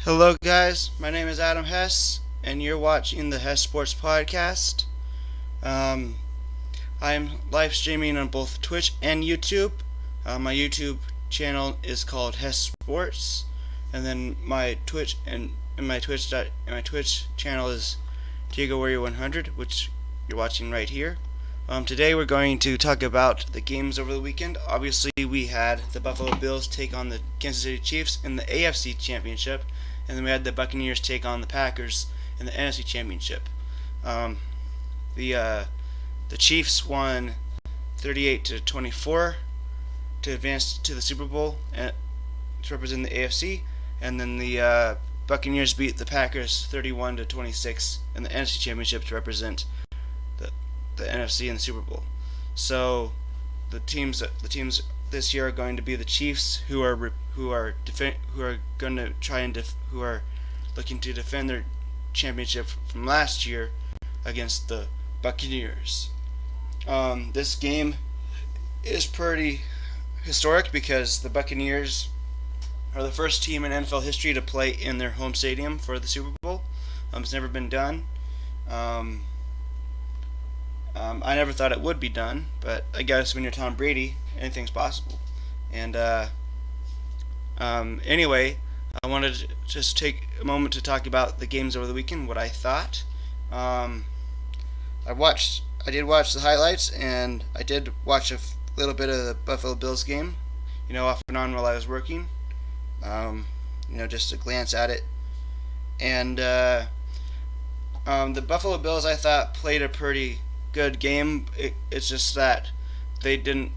Hello, guys. My name is Adam Hess, and you're watching the Hess Sports Podcast. Um, I'm live streaming on both Twitch and YouTube. My YouTube channel is called Hess Sports, and then my Twitch my Twitch channel is Diego Warrior 100, which you're watching right here. Today we're going to talk about the games over the weekend. Obviously, we had the Buffalo Bills take on the Kansas City Chiefs in the AFC Championship, and then we had the Buccaneers take on the Packers in the NFC Championship. Um, the Chiefs won 38-24 to advance to the Super Bowl and to represent the AFC, and then the Buccaneers beat the Packers 31-26 in the NFC Championship to represent the NFC in the Super Bowl. So the teams this year are going to be the Chiefs, who are going to try and who are looking to defend their championship from last year against the Buccaneers. This game is pretty historic because the Buccaneers are the first team in NFL history to play in their home stadium for the Super Bowl. It's never been done. I never thought it would be done, but I guess when you're Tom Brady, anything's possible. And anyway, I wanted to just take a moment to talk about the games over the weekend, what I thought. I did watch the highlights, and I did watch a little bit of the Buffalo Bills game, off and on while I was working. Just to glance at it. And the Buffalo Bills, I thought, played a pretty good game. It's just that they didn't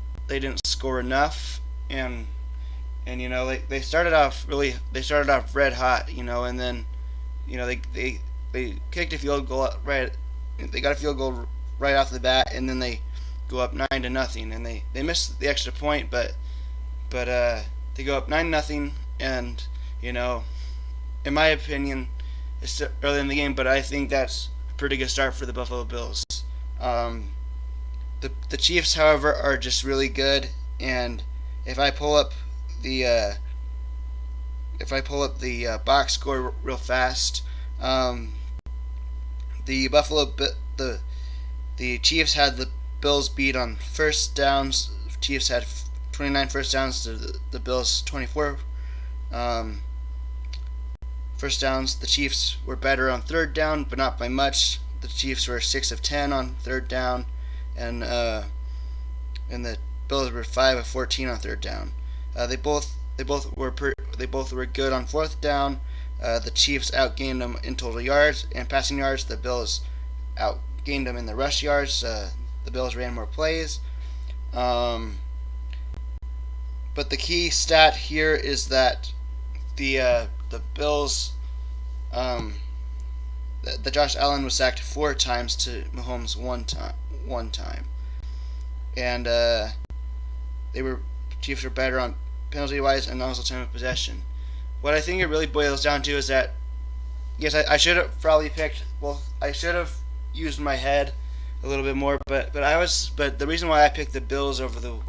score enough, and they started off red hot, and then they kicked a field goal right. They got a field goal right off the bat, and then they go up 9-0, and they missed the extra point, but they go up 9-0, and in my opinion, it's still early in the game, but I think that's a pretty good start for the Buffalo Bills. The Chiefs, however, are just really good, and if I pull up the box score real fast, the Chiefs had the Bills beat on first downs. Chiefs had 29 first downs to the Bills 24 first downs. The Chiefs were better on third down, but not by much. The Chiefs were 6 of 10 on third down, and the Bills were 5 of 14 on third down. They both were good on fourth down. The Chiefs outgained them in total yards and passing yards. The Bills outgained them in the rush yards. The Bills ran more plays. But the key stat here is that the Bills, the Josh Allen was sacked 4 times to Mahomes one time, and Chiefs were better on penalty wise and also time of possession. What I think it really boils down to is that, yes, I should have probably I should have used my head a little bit more, but the reason why I picked the Bills over the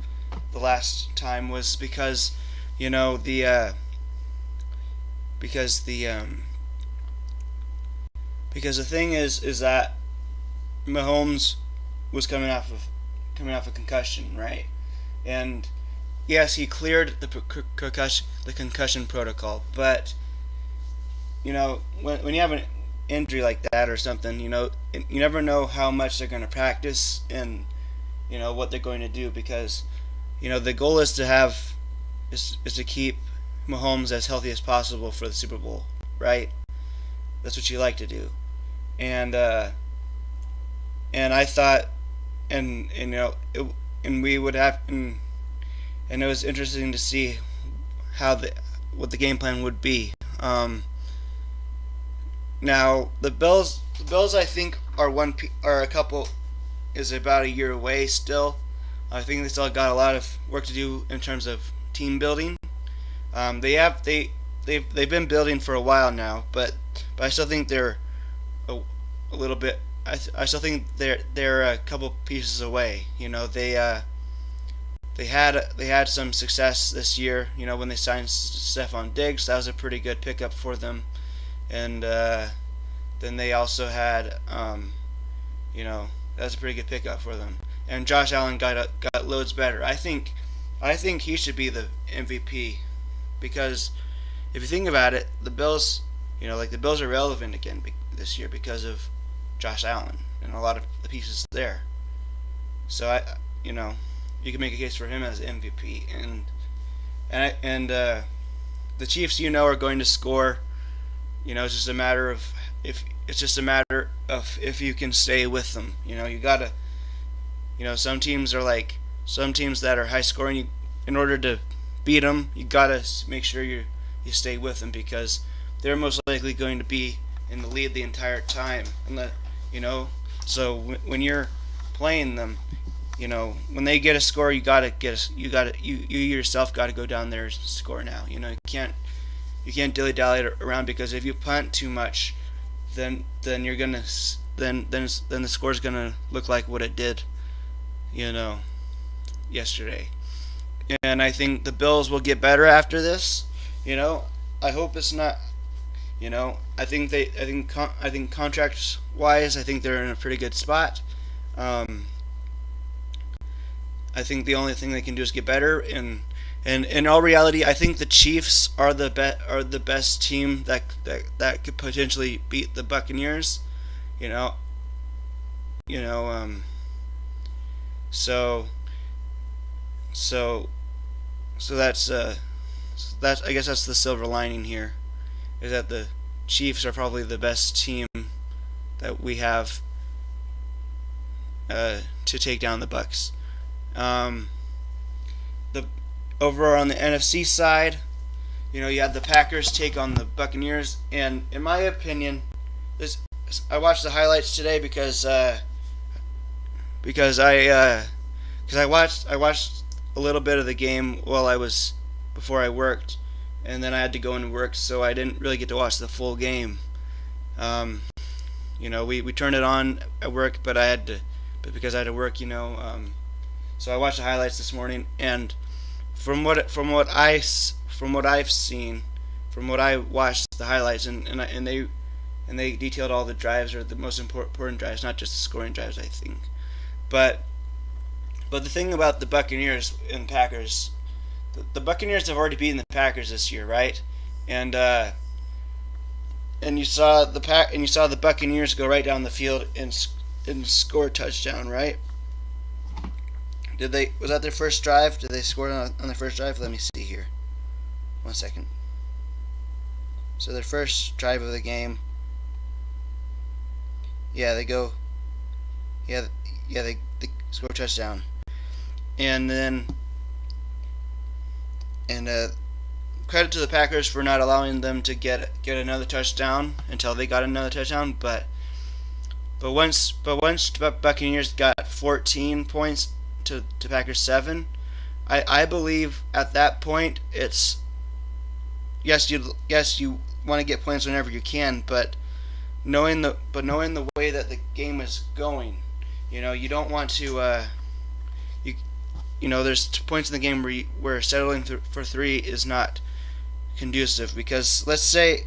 last time was because the thing is that Mahomes was coming off a concussion, right? And yes, he cleared the concussion protocol, but when you have an injury like that or something, you never know how much they're going to practice and what they're going to do, because the goal is to keep Mahomes as healthy as possible for the Super Bowl, right? That's what you like to do, and I thought, and we would have, and it was interesting to see what the game plan would be. Now the Bills I think are about a year away still. I think they still got a lot of work to do in terms of team building. They've been building for a while now, but I still think they're a little bit. I still think they're a couple pieces away. they had some success this year. When they signed Stephon Diggs, that was a pretty good pickup for them, and then they also had that was a pretty good pickup for them. And Josh Allen got loads better. I think he should be the MVP because if you think about it, the Bills, the Bills are relevant again this year because of Josh Allen and a lot of the pieces there. So you can make a case for him as MVP, and the Chiefs, are going to score. It's just a matter of if you can stay with them. You gotta. Some teams that are high scoring. In order to beat them, you gotta make sure you stay with them because they're most likely going to be in the lead the entire time. So when you're playing them, when they get a score, you yourself gotta go down there and score now. You can't dilly dally around because if you punt too much, then you're gonna then the score's gonna look like what it did, yesterday. And I think the Bills will get better after this. I hope it's not. I think contracts wise, I think they're in a pretty good spot. I think the only thing they can do is get better. And in all reality, I think the Chiefs are the best team that could potentially beat the Buccaneers. So that's I guess that's the silver lining here, is that the Chiefs are probably the best team that we have to take down the Bucs. The over on the NFC side, you have the Packers take on the Buccaneers, and in my opinion, I watched the highlights today because I watched a little bit of the game before I worked, and then I had to go into work, so I didn't really get to watch the full game. We turned it on at work, but because I had to work, so I watched the highlights this morning, and from what I've seen, from what I watched the highlights, and they detailed all the drives, or the most important drives, not just the scoring drives, I think. But the thing about the Buccaneers and Packers, the Buccaneers have already beaten the Packers this year, right? And you saw the Buccaneers go right down the field and score a touchdown, right? Was that their first drive? Did they score on their first drive? Let me see here. 1 second. So their first drive of the game. Yeah, they go. Yeah, they score a touchdown, and credit to the Packers for not allowing them to get another touchdown until they got another touchdown. But once Buccaneers got 14 points to Packers 7, I believe at that point it's yes you want to get points whenever you can, but knowing the way that the game is going, you don't want to there's points in the game where settling for 3 is not conducive, because let's say,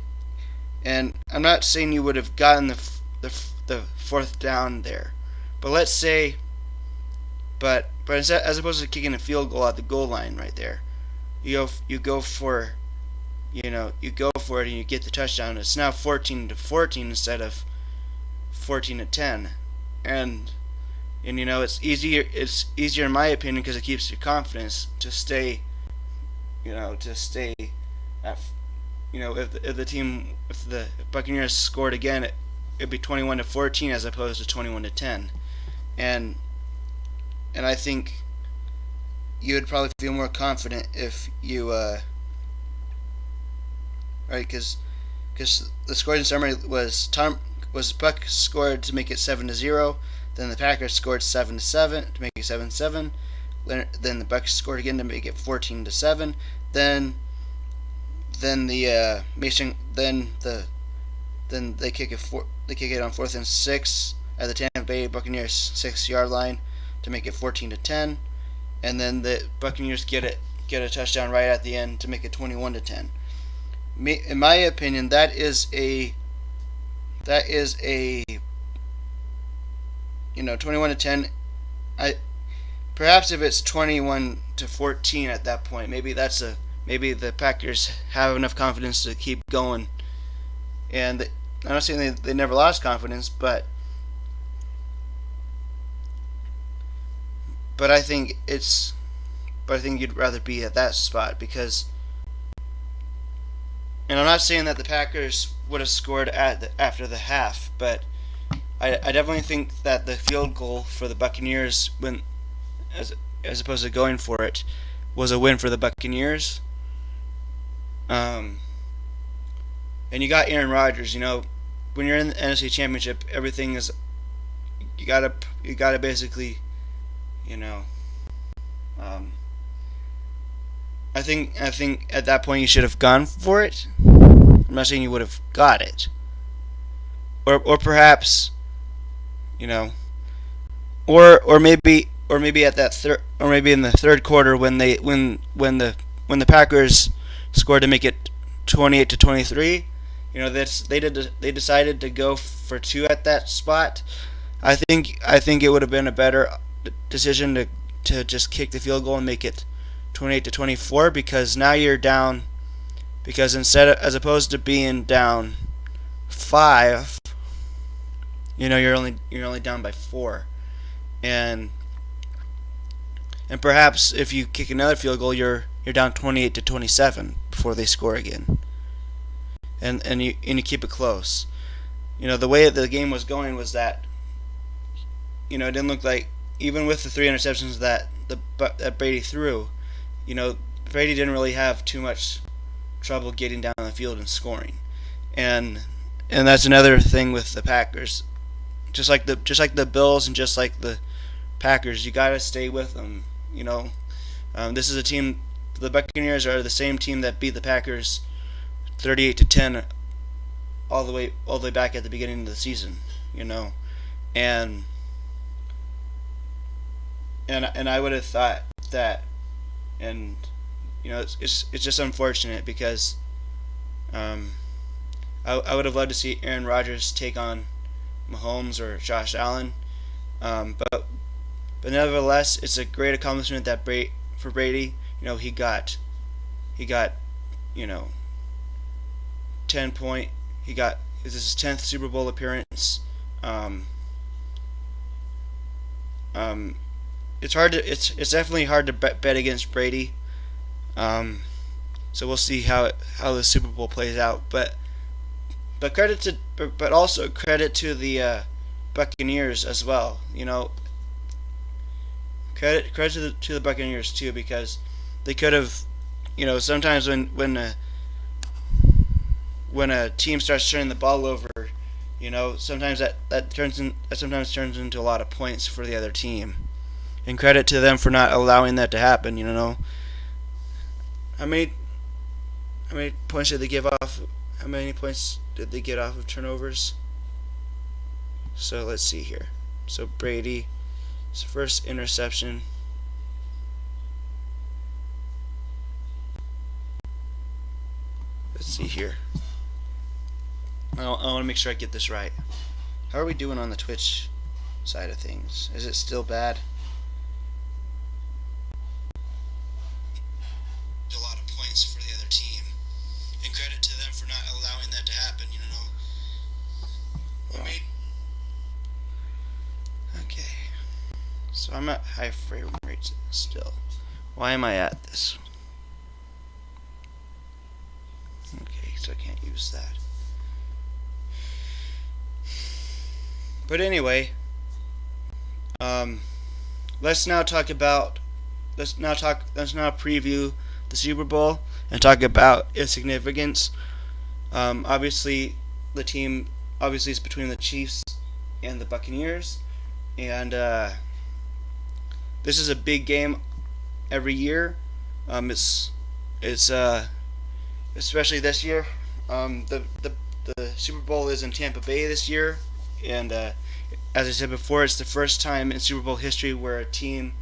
and I'm not saying you would have gotten the fourth down there, but let's say, but instead, as opposed to kicking a field goal at the goal line right there, you go for it and you get the touchdown. It's now 14-14 instead of 14-10, and it's easier in my opinion because it keeps your confidence to stay at, if the Buccaneers scored again, it'd be 21-14 as opposed to 21-10, and I think you would probably feel more confident if you right, because the scoring summary was Buck scored to make it 7-0. Then the Packers scored 7-7 to make it 7-7. Then the Bucks scored again to make it 14-7. Then they kick it on 4th and 6 at the Tampa Bay Buccaneers 6-yard line to make it 14-10. and then the Buccaneers get a touchdown right at the end to make it 21-10. In my opinion, that is a 21-10. I Perhaps if it's 21-14 at that point, maybe the Packers have enough confidence to keep going. And I'm not saying they never lost confidence, but I think you'd rather be at that spot because. And I'm not saying that the Packers would have scored after the half, but I definitely think that the field goal for the Buccaneers, as opposed to going for it, was a win for the Buccaneers. And you got Aaron Rodgers. When you're in the NFC Championship, everything is you gotta basically, you know. Um, I think at that point you should have gone for it. I'm not saying you would have got it, or perhaps, you know, or maybe at that or maybe in the third quarter when the Packers scored to make it 28-23. They decided to go for two at that spot. I think it would have been a better decision to just kick the field goal and make it 28-24 because now you're down because as opposed to being down 5, you're only down by 4. And perhaps if you kick another field goal you're down 28-27 before they score again. And you keep it close. The way the game was going was that it didn't look like even with the 3 interceptions that Brady threw, Brady didn't really have too much trouble getting down the field and scoring. And that's another thing with the Packers. Just like the Bills and just like the Packers, you got to stay with them, this is a team. The Buccaneers are the same team that beat the Packers 38-10 all the way back at the beginning of the season, and I would have thought that, and it's just unfortunate because I would have loved to see Aaron Rodgers take on Mahomes or Josh Allen, but nevertheless, it's a great accomplishment for Brady. He got 10 point. This is his 10th Super Bowl appearance. It's definitely hard to bet against Brady. So we'll see how the Super Bowl plays out. But also credit to the Buccaneers as well. Credit to the Buccaneers too because they could have, sometimes when a team starts turning the ball over, sometimes that sometimes turns into a lot of points for the other team. And credit to them for not allowing that to happen. How many points did they give off? How many points did they get off of turnovers? So let's see here. So Brady's first interception. Let's see here. I want to make sure I get this right. How are we doing on the Twitch side of things? Is it still bad? A lot of points for the other team. And credit to them for not allowing that to happen, Okay. So I'm at high frame rates still. Why am I at this? Okay, so I can't use that. But anyway, let's now preview the Super Bowl and talk about its significance. Obviously, the team is between the Chiefs and the Buccaneers, and this is a big game every year. It's especially this year. The Super Bowl is in Tampa Bay this year, and as I said before, it's the first time in Super Bowl history where a team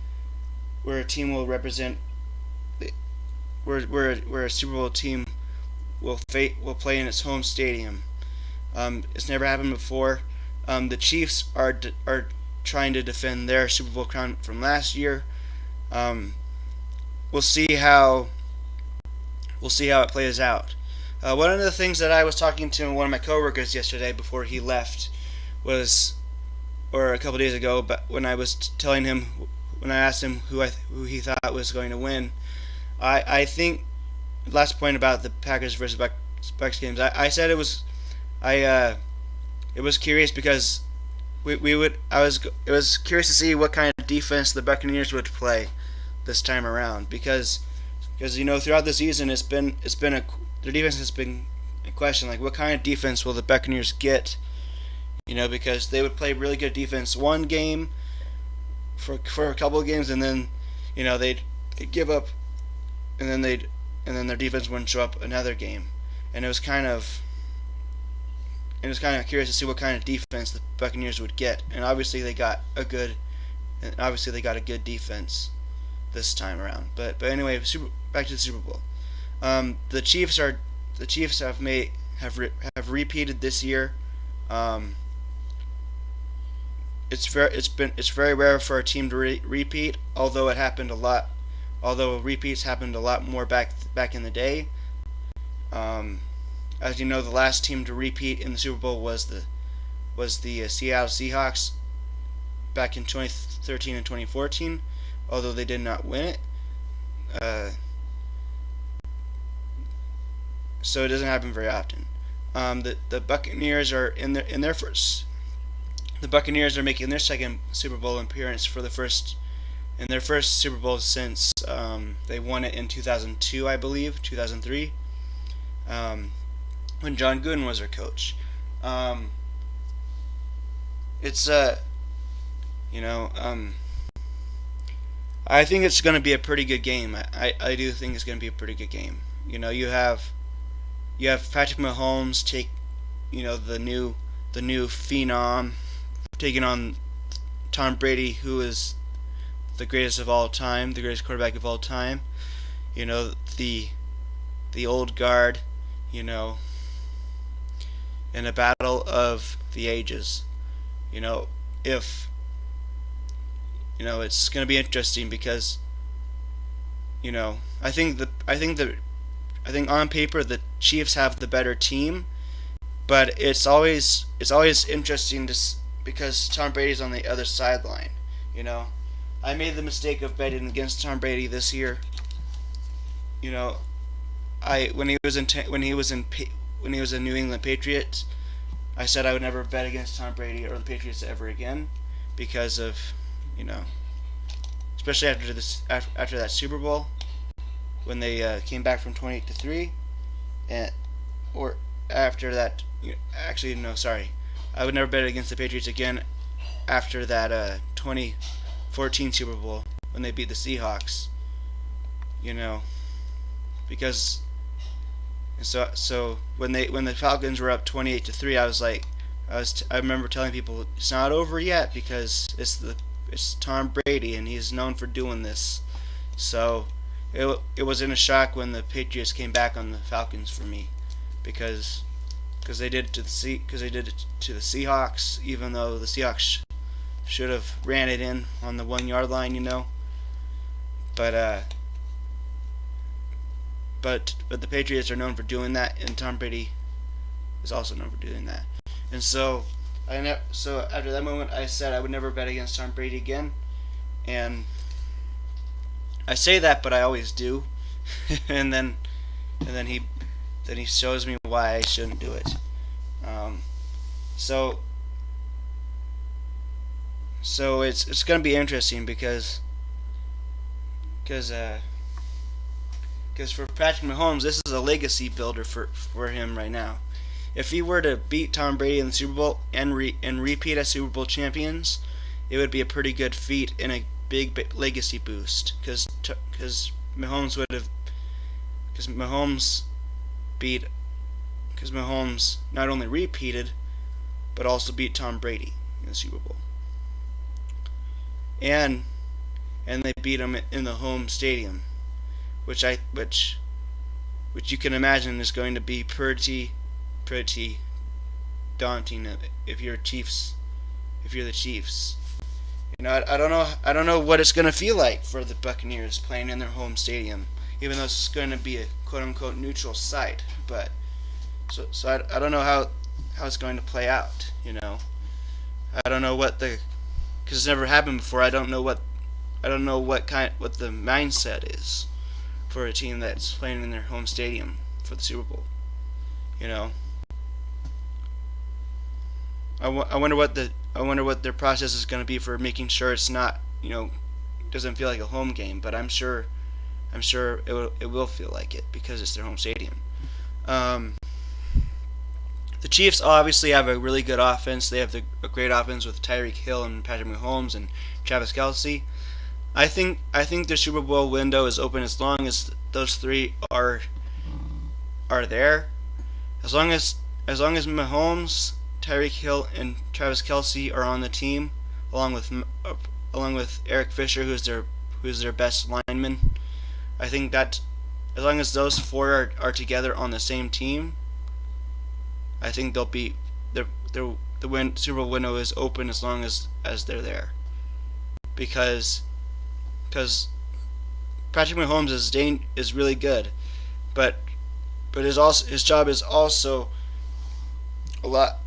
where a team will represent where a Super Bowl team will play in its home stadium. It's never happened before. The Chiefs are trying to defend their Super Bowl crown from last year. Um, we'll see how it plays out. One of the things that I was talking to one of my coworkers yesterday before he left was, or a couple days ago, but when I was telling him, when I asked him who he thought was going to win, I think last point about the Packers versus Bucs games, I said it was curious because it was curious to see what kind of defense the Buccaneers would play this time around because throughout the season their defense has been a question, like what kind of defense will the Buccaneers get, because they would play really good defense one game for a couple of games, and then they'd give up, and then their defense wouldn't show up another game, and it was kind of curious to see what kind of defense the Buccaneers would get, and obviously they got a good defense this time around. But anyway, back to the Super Bowl. The Chiefs have repeated this year. It's very rare for a team to repeat, although repeats happened a lot more back in the day. As you know, the last team to repeat in the Super Bowl was the Seattle Seahawks back in 2013 and 2014, although they did not win it. So it doesn't happen very often. The Buccaneers are The Buccaneers are making their second Super Bowl appearance in their first Super Bowl since they won it in 2002, I believe, 2003, when John Gruden was their coach. I think it's going to be a pretty good game. I do think it's going to be a pretty good game. You have Patrick Mahomes take the new phenom taking on Tom Brady, who is the greatest of all time, the greatest quarterback of all time. The old guard. In a battle of the ages. If it's going to be interesting because I think on paper the Chiefs have the better team, but it's always interesting because Tom Brady's on the other sideline. I made the mistake of betting against Tom Brady this year. When he was a New England Patriot, I said I would never bet against Tom Brady or the Patriots ever again because of especially after that Super Bowl when they came back from 28-3, or after that. Actually, no, sorry, I would never bet against the Patriots again after that 2014 Super Bowl when they beat the Seahawks. Because. So when the Falcons were up 28-3, I remember telling people it's not over yet because it's Tom Brady and he's known for doing this. So it wasn't a shock when the Patriots came back on the Falcons for me because they did it to the Seahawks, even though the Seahawks should have ran it in on the 1 yard line, But the Patriots are known for doing that, and Tom Brady is also known for doing that. And so after that moment, I said I would never bet against Tom Brady again. And I say that, but I always do. and then he shows me why I shouldn't do it. So it's going to be interesting because for Patrick Mahomes, this is a legacy builder for him right now. If he were to beat Tom Brady in the Super Bowl and repeat as Super Bowl champions, it would be a pretty good feat and a big legacy boost because Mahomes not only repeated but also beat Tom Brady in the Super Bowl. And and they beat them in the home stadium, which you can imagine is going to be pretty daunting if you're Chiefs. If you're the Chiefs, I don't know what it's going to feel like for the Buccaneers playing in their home stadium, even though it's going to be a quote unquote neutral site. But I don't know how it's going to play out. I don't know because it's never happened before. I don't know what the mindset is for a team that's playing in their home stadium for the Super Bowl. You know, I wonder what their process is going to be for making sure it's not doesn't feel like a home game. But I'm sure it will feel like it because it's their home stadium. The Chiefs obviously have a really good offense. They have a great offense with Tyreek Hill and Patrick Mahomes and Travis Kelce. I think their Super Bowl window is open as long as those three are there. As long as Mahomes, Tyreek Hill, and Travis Kelce are on the team, along with Eric Fisher, who's their best lineman. I think that as long as those four are together on the same team, I think they'll be the Super Bowl window is open as long as they're there. Because Patrick Mahomes is really good, but his job is also a lot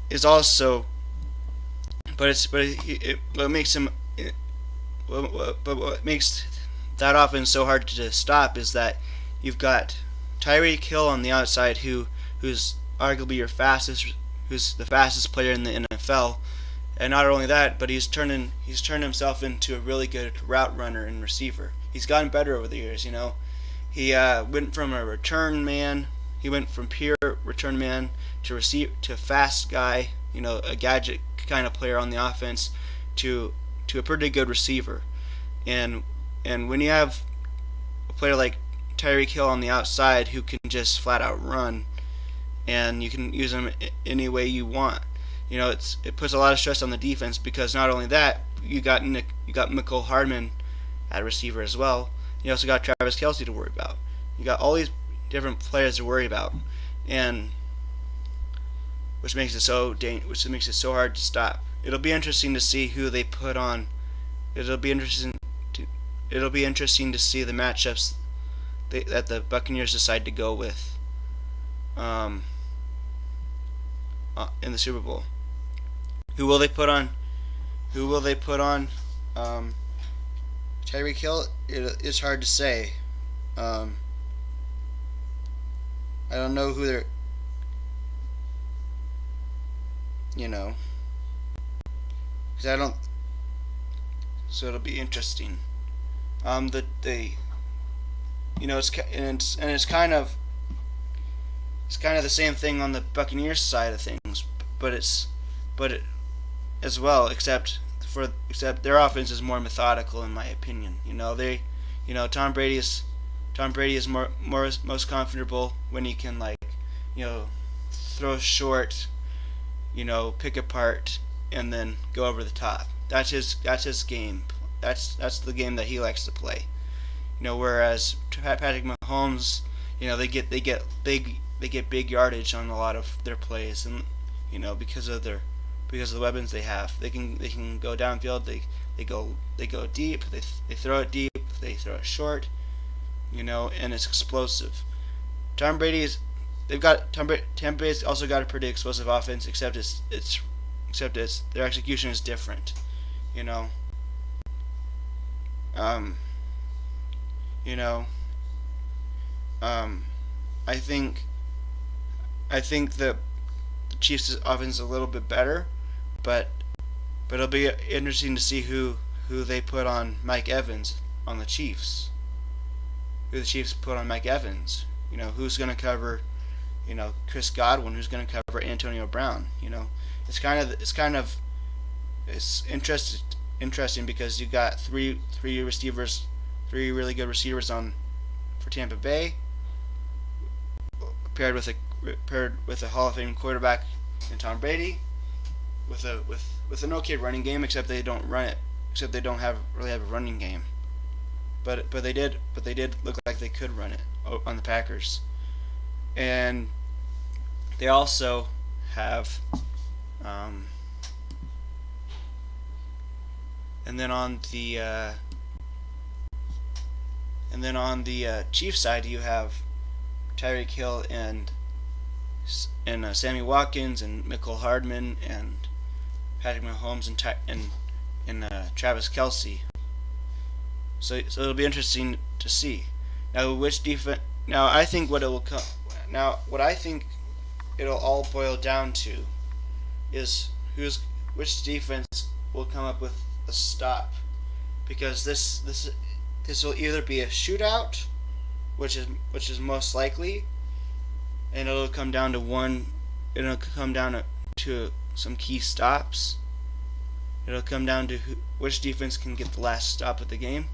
is also what makes that offense so hard to stop is that you've got Tyreek Hill on the outside who's arguably who's the fastest player in the NFL, and not only that, but he's turned himself into a really good route runner and receiver. He's gotten better over the years. He went from a return man. He went from pure return man to fast guy. A gadget kind of player on the offense to a pretty good receiver. And when you have a player like Tyreek Hill on the outside who can just flat out run, and you can use him any way you want. It puts a lot of stress on the defense because not only that, you got Mecole Hardman at receiver as well. You also got Travis Kelce to worry about. You got all these different players to worry about, and which makes it so hard to stop. It'll be interesting to see who they put on. It'll be interesting to see the matchups that the Buccaneers decide to go with. In the Super Bowl, who will they put on? Tyreek Hill. It's hard to say. I don't know who they're. Because I don't. So it'll be interesting. It's kind of the same thing on the Buccaneers side of things, but as well, except their offense is more methodical in my opinion. Tom Brady is most comfortable when he can throw short, pick apart and then go over the top. That's his game. That's the game that he likes to play. Whereas Patrick Mahomes, they get big yardage on a lot of their plays, and because of the weapons they have, they can go downfield. They go deep. They throw it deep. They throw it short. And it's explosive. Tampa Bay's also got a pretty explosive offense, except their execution is different. I think the Chiefs' offense is a little bit better, but it'll be interesting to see who they put on Mike Evans on the Chiefs. Who the Chiefs put on Mike Evans. Who's going to cover, Chris Godwin. Who's going to cover Antonio Brown. It's interesting because you got three really good receivers for Tampa Bay, paired with a Hall of Fame quarterback in Tom Brady, with an okay running game, except they don't run it. Except they don't really have a running game. but they did look like they could run it on the Packers. And they also have and then on the Chiefs side, you have Tyreek Hill and Sammy Watkins and Mecole Hardman and Patrick Mahomes and Travis Kelce. So it'll be interesting to see. Now which defense? Now I think what it will come. Now what I think it'll all boil down to is which defense will come up with a stop, because this will either be a shootout, which is most likely, and it'll come down to one. It'll come down to some key stops. It'll come down to which defense can get the last stop of the game,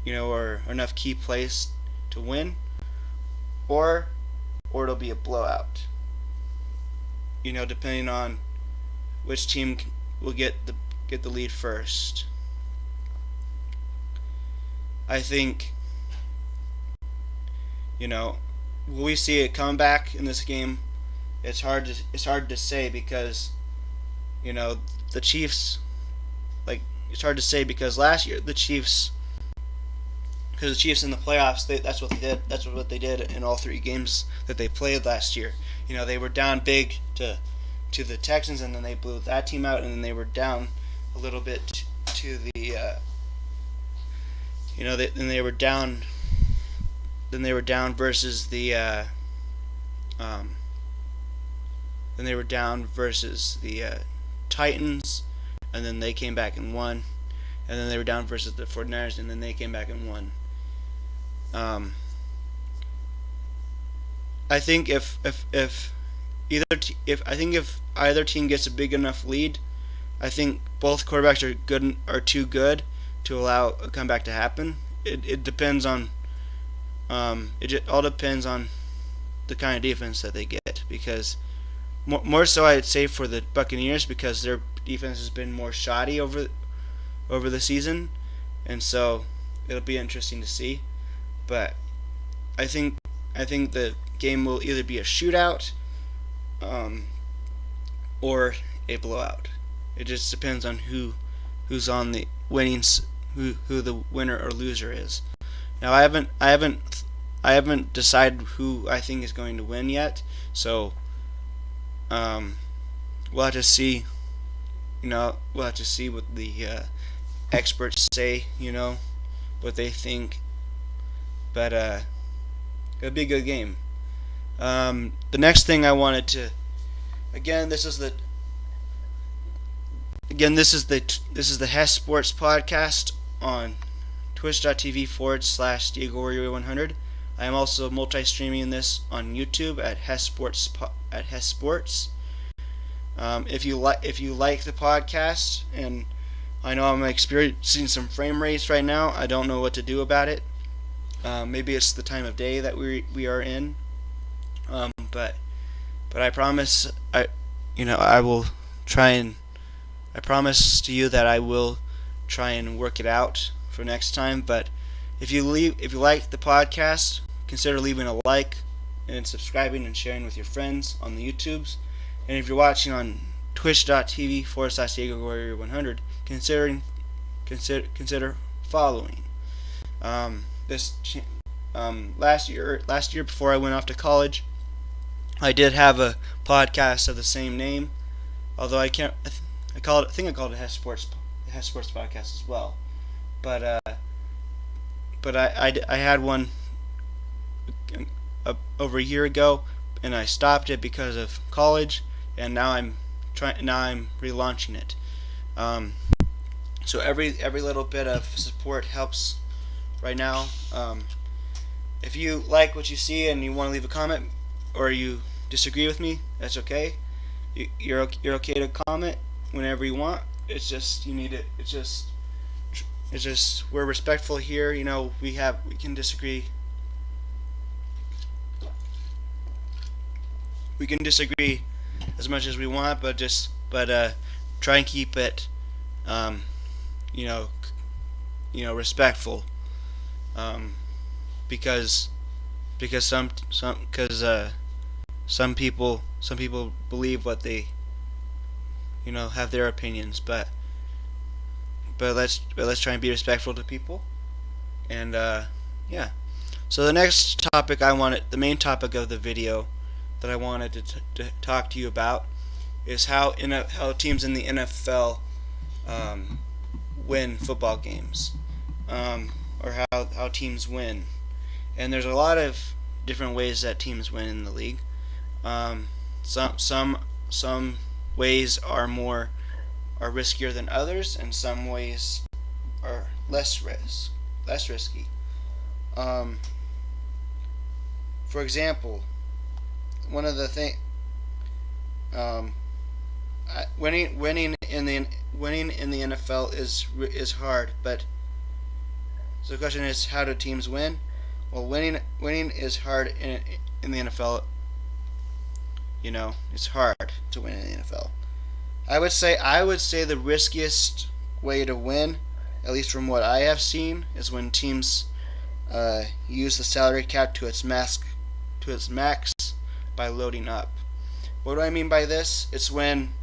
or enough key plays to win, or it'll be a blowout. Depending on which team will get the lead first. I think, will we see a comeback in this game? It's hard to say because, the Chiefs, it's hard to say because last year the Chiefs in the playoffs, that's what they did. That's what they did in all 3 games that they played last year. They were down big to the Texans, and then they blew that team out, and then they were down a little bit to the then they were down versus the then they were down versus the Titans, and then they came back and won, and then they were down versus the 49ers, and then they came back and won. I think if either team gets a big enough lead, I think both quarterbacks are too good to allow a comeback to happen. It depends on it all depends on the kind of defense that they get, because more so I'd say for the Buccaneers, because their defense has been more shoddy over the season, and so it'll be interesting to see. But I think the game will either be a shootout or a blowout. It just depends on who's on the winning, who the winner or loser is. Now I haven't decided who I think is going to win yet, so we'll have to see. We'll have to see what the experts say. What they think. But it'll be a good game. The next thing I wanted to, this is the HES Sports podcast on twitch.tv/Diego Warrior 100. I am also multi-streaming this on YouTube at HES Sports. If you like the podcast, and I know I'm experiencing some frame rates right now, I don't know what to do about it. Maybe it's the time of day that we are in. But I promise I will try and I promise to you that I will try and work it out for next time. But if you like the podcast, consider leaving a like and subscribing and sharing with your friends on the YouTubes. And if you're watching on twitch.tv/Diego Warrior 100, consider following. Last year before I went off to college, I did have a podcast of the same name, although I think I called it HES Sports podcast as well. But I had one over a year ago, and I stopped it because of college, and now I'm relaunching it. So every little bit of support helps right now. If you like what you see and you want to leave a comment, or you disagree with me, that's okay. You're okay to comment whenever you want. It's just we're respectful here. We can disagree. We can disagree as much as we want, but try and keep it you know, respectful, um, because some people believe what they, have their opinions, but let's try and be respectful to people, and yeah. So the next topic the main topic of the video that I wanted to talk to you about is how teams in the NFL um, win football games, or how teams win. And there's a lot of different ways that teams win in the league. Um, some ways are riskier than others, and some ways are less risky. Um, for example, one of the thing um, winning in the NFL is hard, but so the question is, how do teams win? Well, winning is hard in the NFL. It's hard to win in the NFL. I would say the riskiest way to win, at least from what I have seen, is when teams use the salary cap to its max by loading up. What do I mean by this? It's when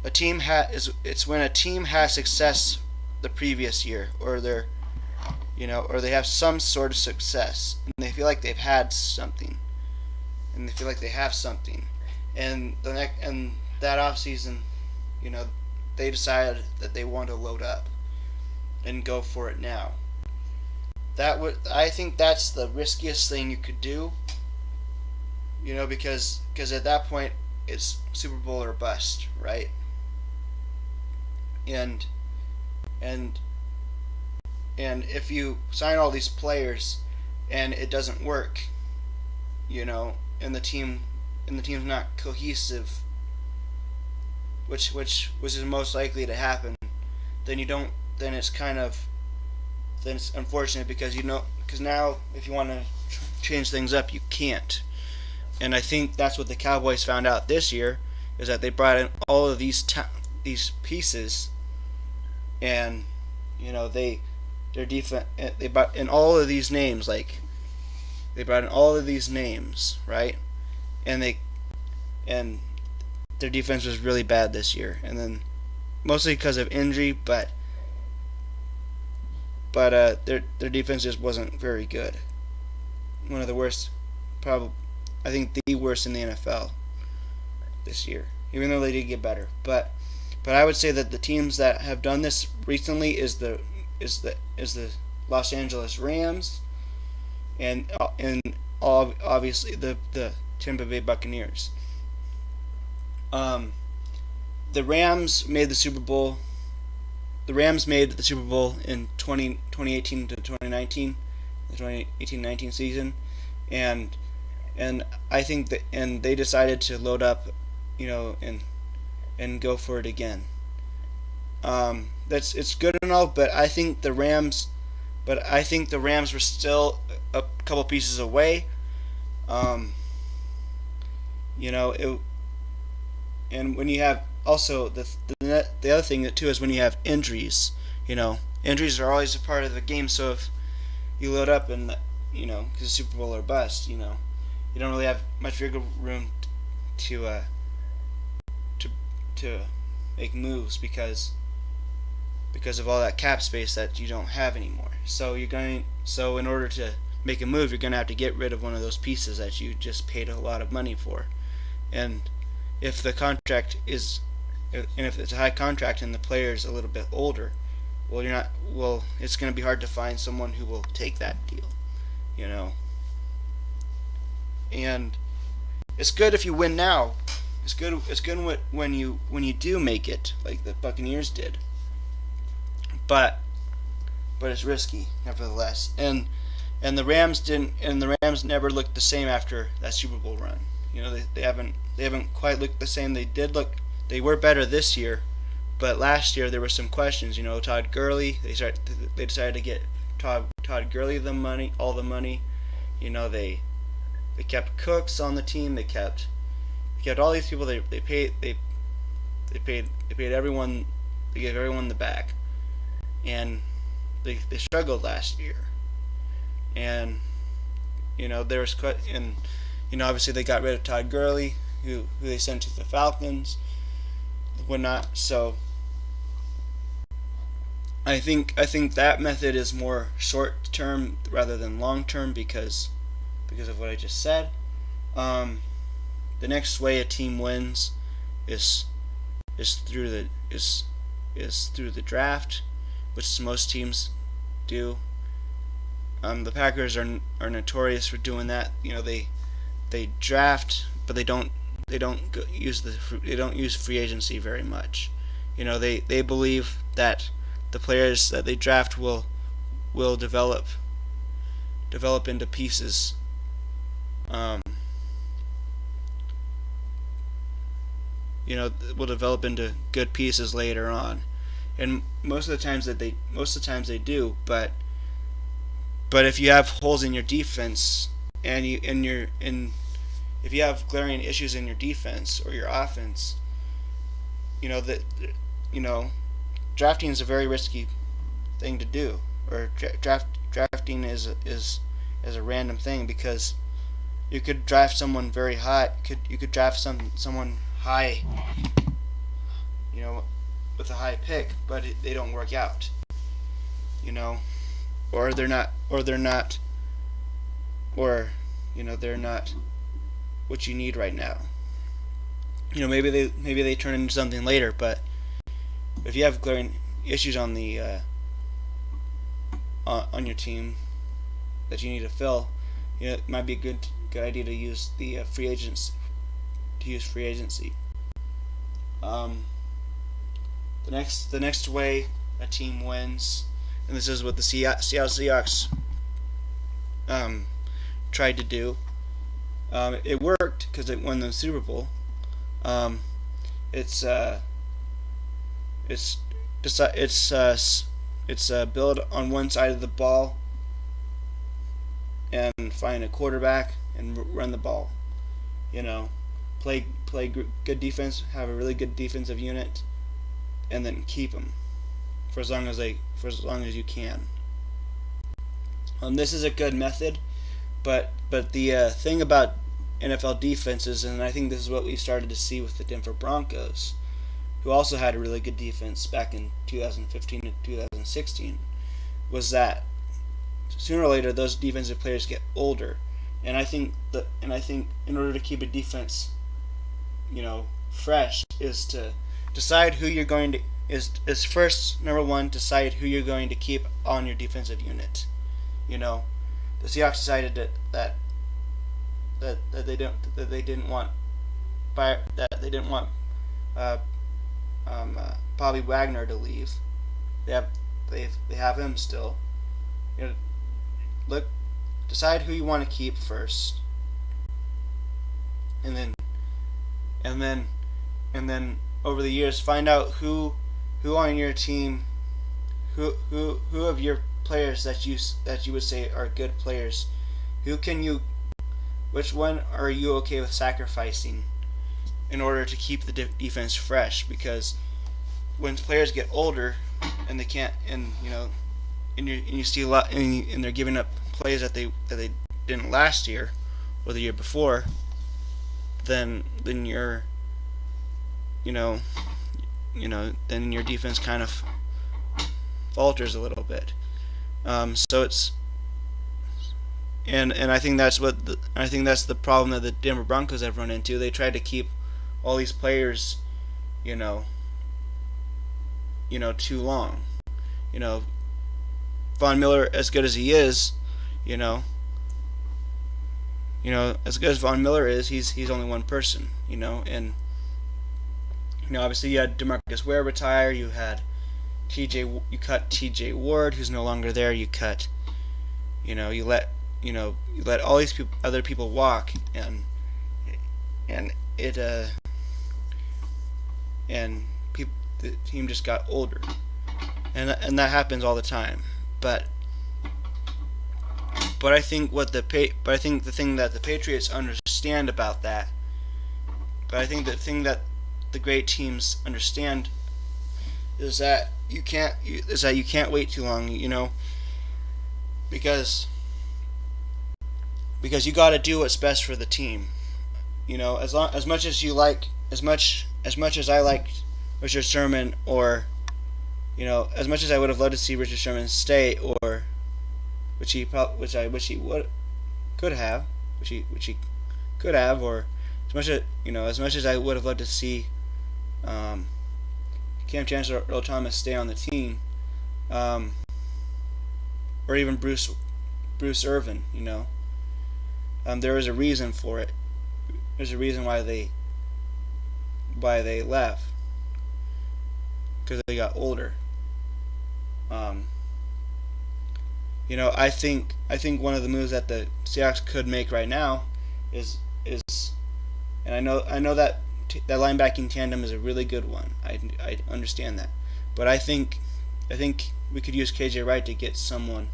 a team has success the previous year, or or they have some sort of success, and they feel like they've had something, and they feel like they have something, and that off season, they decided that they want to load up and go for it now. I think that's the riskiest thing you could do, because at that point it's Super Bowl or bust, right? And and and if you sign all these players and it doesn't work, and the team's not cohesive, which is most likely to happen, then you don't then it's kind of then it's unfortunate, because now if you want to change things up, you can't. And I think that's what the Cowboys found out this year, is that they brought in all of these pieces, and their defense, they brought in all of these names, right? And and their defense was really bad this year, and then mostly because of injury, but their defense just wasn't very good. One of the worst, probably, I think the worst in the NFL this year, even though they did get better. But I would say that the teams that have done this recently is the Los Angeles Rams, and obviously the Tampa Bay Buccaneers. The Rams made the Super Bowl. The Rams made the Super Bowl in 2018 to 2019, the 2018-19 season, and I think and they decided to load up, and go for it again. It's good and all, but I think the Rams were still a couple pieces away. It, and when you have also the other thing too is when you have injuries. Injuries are always a part of the game. So if you load up and because Super Bowl or bust, you don't really have much wiggle room to make moves because of all that cap space that you don't have anymore. So in order to make a move, you're going to have to get rid of one of those pieces that you just paid a lot of money for. And if the contract is and if it's a high contract and the player is a little bit older, it's going to be hard to find someone who will take that deal, And it's good if you win now. It's good when you do make it, like the Buccaneers did. But it's risky nevertheless. And the Rams never looked the same after that Super Bowl run. They haven't quite looked the same. They were better this year, but last year there were some questions. Todd Gurley. They decided to get Todd Gurley all the money. They kept Cooks on the team. They kept all these people. They paid everyone. They gave everyone the bag, and they struggled last year. And there was quite, and obviously they got rid of Todd Gurley, who they sent to the Falcons, whatnot. So I think that method is more short term rather than long term because of what I just said. The next way a team wins is through the draft, which most teams do. The Packers are notorious for doing that. They draft, but they don't use free agency very much. They believe that the players that they draft will develop into pieces. Will develop into good pieces later on, and most of the times they do. But if you have holes in your defense and if you have glaring issues in your defense or your offense, that drafting is a very risky thing to do, or drafting is a random thing, because you could draft someone very high. You could draft someone high, with a high pick, but they don't work out, or they're not what you need right now. Maybe they turn into something later, but if you have glaring issues on the on your team that you need to fill, it might be a good idea to use the free agency. The next way a team wins, and this is what the Seattle Seahawks tried to do. It worked because it won the Super Bowl. It's build on one side of the ball and find a quarterback and run the ball. Play good defense, have a really good defensive unit, and then keep them for as long as you can. This is a good method, but the thing about NFL defenses, and I think this is what we started to see with the Denver Broncos, who also had a really good defense back in 2015 to 2016, was that sooner or later those defensive players get older, and I think in order to keep a defense, fresh, is to decide who you're going to is first, number one, decide who you're going to keep on your defensive unit. The Seahawks decided that they didn't want Bobby Wagner to leave. They have him still. Decide who you want to keep first, and then over the years find out who on your team, who of your players that you would say are good players, which one are you okay with sacrificing in order to keep the defense fresh? Because when players get older and they can't, and you see a lot, and they're giving up plays that they didn't last year or the year before, then you're then your defense kind of falters a little bit. So it's and I think that's the problem that the Denver Broncos have run into. They tried to keep all these players, too long. Von Miller, as good as he is, as good as Von Miller is, he's only one person, and obviously you had DeMarcus Ware retire, you cut TJ Ward, who's no longer there, you let all these other people walk, and the team just got older, and that happens all the time. But I think the thing that the Patriots understand about that, but I think the thing that the great teams understand is that you can't wait too long, because you got to do what's best for the team. As much as you like as much as I like Richard Sherman, or as much as I would have loved to see Richard Sherman stay, or which I wish he would could have, which he could have, or as much as I would have loved to see Cam Chancellor, Earl Thomas stay on the team, um, or even Bruce Irvin. There was a reason for it. There's a reason why they left, because they got older. Um, I think one of the moves that the Seahawks could make right now is and I know that that linebacking tandem is a really good one. I understand that, but I think we could use KJ Wright to get someone,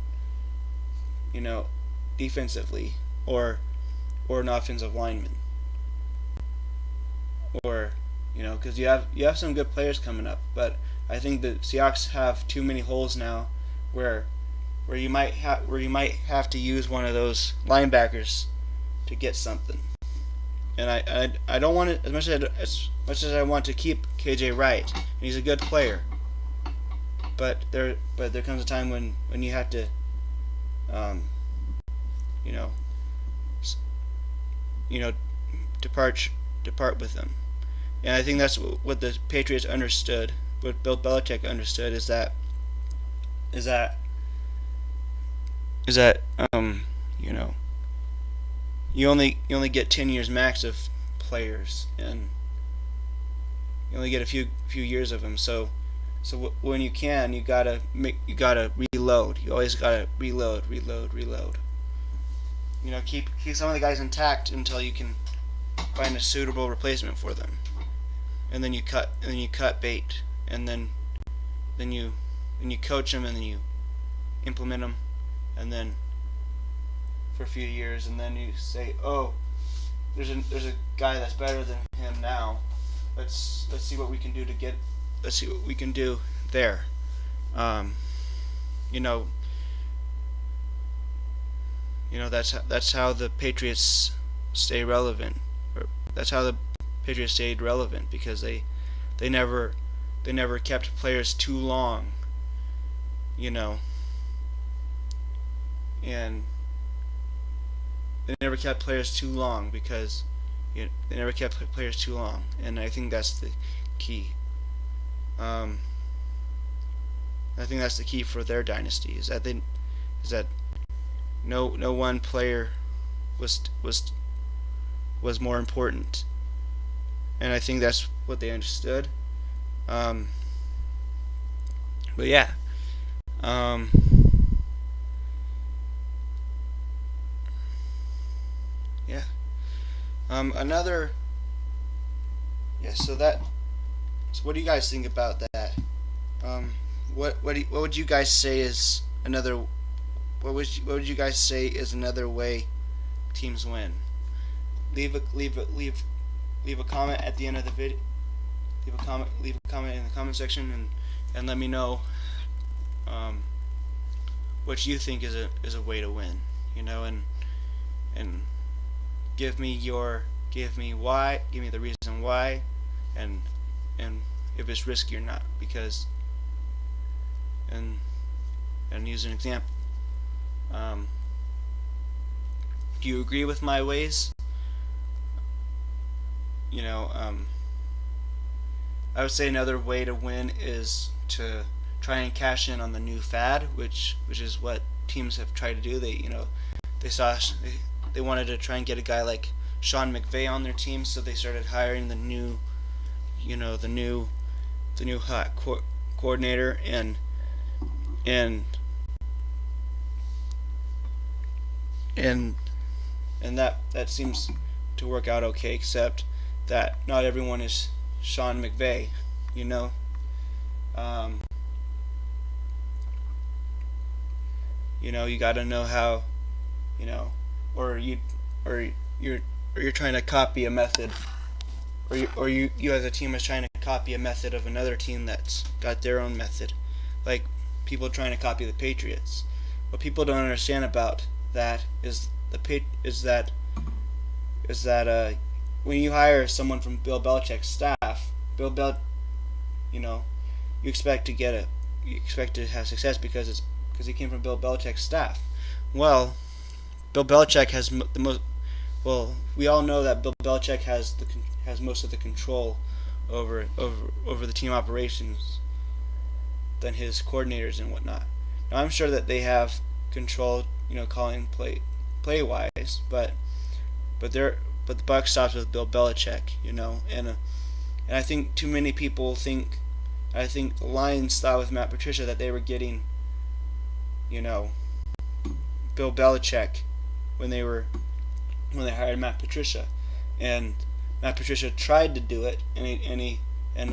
defensively, or an offensive lineman, or because you have some good players coming up, but I think the Seahawks have too many holes now, where you might have to use one of those linebackers to get something. And I don't want it as much as I want to keep KJ Wright, and he's a good player. But there comes a time when you have to, you know, depart with him. And I think that's what the Patriots understood, what Bill Belichick understood, is that you know, you only get 10 years max of players, and you only get a few years of them. So when you can, you gotta reload. You always gotta reload. Keep some of the guys intact until you can find a suitable replacement for them, and then you cut bait, and then you coach them, and then you implement them, and then for a few years, and then you say, oh, there's a guy that's better than him now. Let's see what we can do let's see what we can do there. That's how the Patriots stay relevant. Or that's how the Patriots stayed relevant, because they never kept players too long. And they never kept players too long because they never kept players too long, and I think that's the key. I think that's the key for their dynasty, is that no one player was more important, and I think that's what they understood. But yeah. Yeah. Another. Yeah. So what do you guys think about that? What would you guys say is another? What would you guys say is another way teams win? Leave a comment at the end of the video. Leave a comment in the comment section, and let me know what you think is a way to win. And give me the reason why, and if it's risky or not, because and use an example. Do you agree with my ways? I would say another way to win is to try and cash in on the new fad, which is what teams have tried to do. They wanted to try and get a guy like Sean McVay on their team, so they started hiring the new hot coordinator, and that seems to work out okay, except that not everyone is Sean McVay. You got to know how, or you're trying to copy a method, or you as a team is trying to copy a method of another team that's got their own method, like people trying to copy the Patriots. What people don't understand about that is that when you hire someone from Bill Belichick's staff, you know, you expect to have success because he came from Bill Belichick's staff. Well, Bill Belichick has the most. Well, we all know that Bill Belichick has most of the control over the team operations than his coordinators and whatnot. Now, I'm sure that they have control, calling play wise, but the buck stops with Bill Belichick, and I think too many people think. I think the Lions thought with Matt Patricia that they were getting, Bill Belichick when they hired Matt Patricia, and Matt Patricia tried to do it, and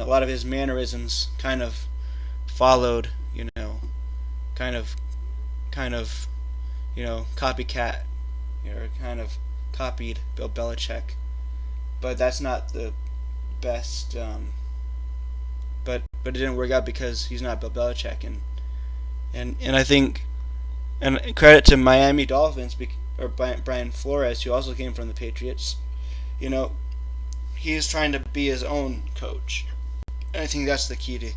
a lot of his mannerisms kind of followed, copycat, or kind of copied Bill Belichick, but that's not the best. But it didn't work out because he's not Bill Belichick, and I think, and credit to Miami Dolphins or Brian Flores, who also came from the Patriots. He's trying to be his own coach, and I think that's the key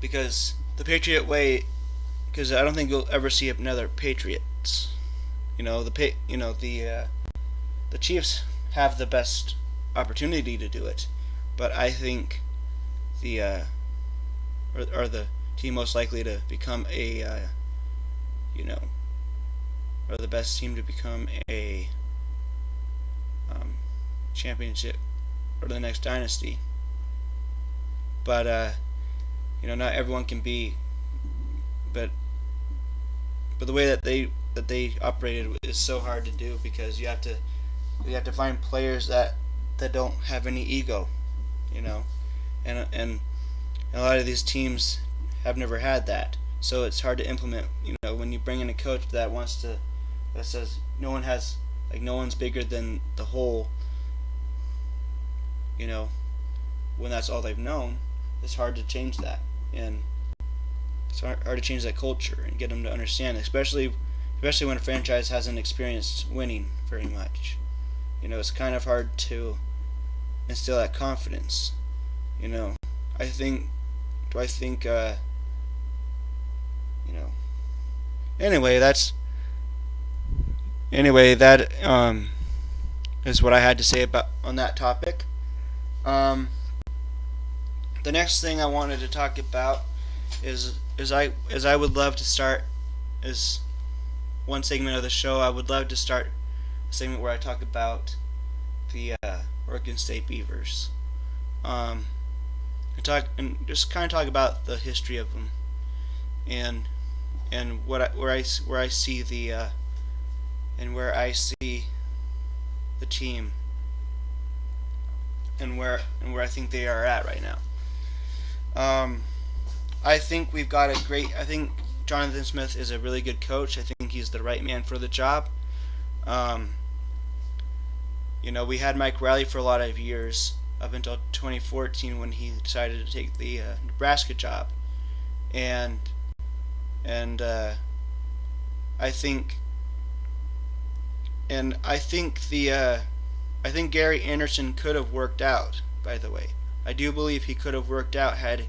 because the Patriot way, because I don't think you'll ever see another Patriots. The Chiefs have the best opportunity to do it, but I think the team most likely to become or the best team to become a championship or the next dynasty. But not everyone can be. But the way that they operated is so hard to do because you have to find players that don't have any ego, and a lot of these teams have never had that, so it's hard to implement. When you bring in a coach that says no one's bigger than the whole, when that's all they've known, it's hard to change that, and it's hard to change that culture and get them to understand, especially when a franchise hasn't experienced winning very much. It's kind of hard to instill that confidence. Anyway, that is what I had to say on that topic. The next thing I wanted to talk about is I would love to start is one segment of the show. I would love to start a segment where I talk about the Oregon State Beavers, and just kind of talk about the history of them, and where I see the team, and where I think they are at right now. I think I think Jonathan Smith is a really good coach. I think he's the right man for the job. We had Mike Riley for a lot of years up until 2014 when he decided to take the Nebraska job, and I think Gary Anderson could have worked out. By the way, I do believe he could have worked out had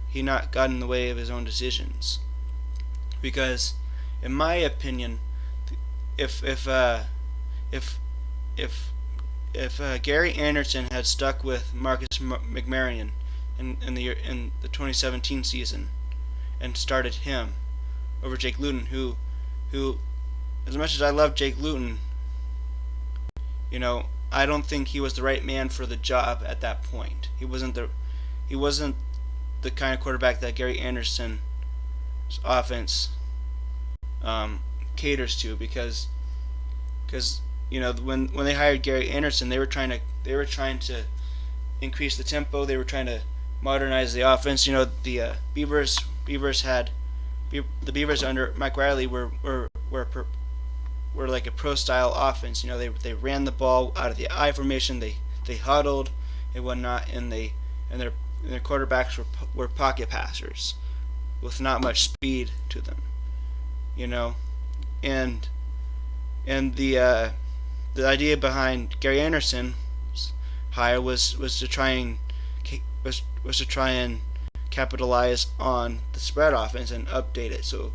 he not gotten in the way of his own decisions. Because, in my opinion, if Gary Anderson had stuck with Marcus McMaryion in the 2017 season and started him over Jake Luton, who as much as I love Jake Luton, I don't think he was the right man for the job at that point. He wasn't the kind of quarterback that Gary Anderson's offense caters to, because when they hired Gary Anderson, they were trying to increase the tempo. They were trying to modernize the offense. The Beavers under Mike Riley were were like a pro style offense. You know, they ran the ball out of the I formation. They huddled and whatnot, and their quarterbacks were pocket passers with not much speed to them. You know, and the idea behind Gary Anderson's hire was to try and was to try and capitalize on the spread offense and update it so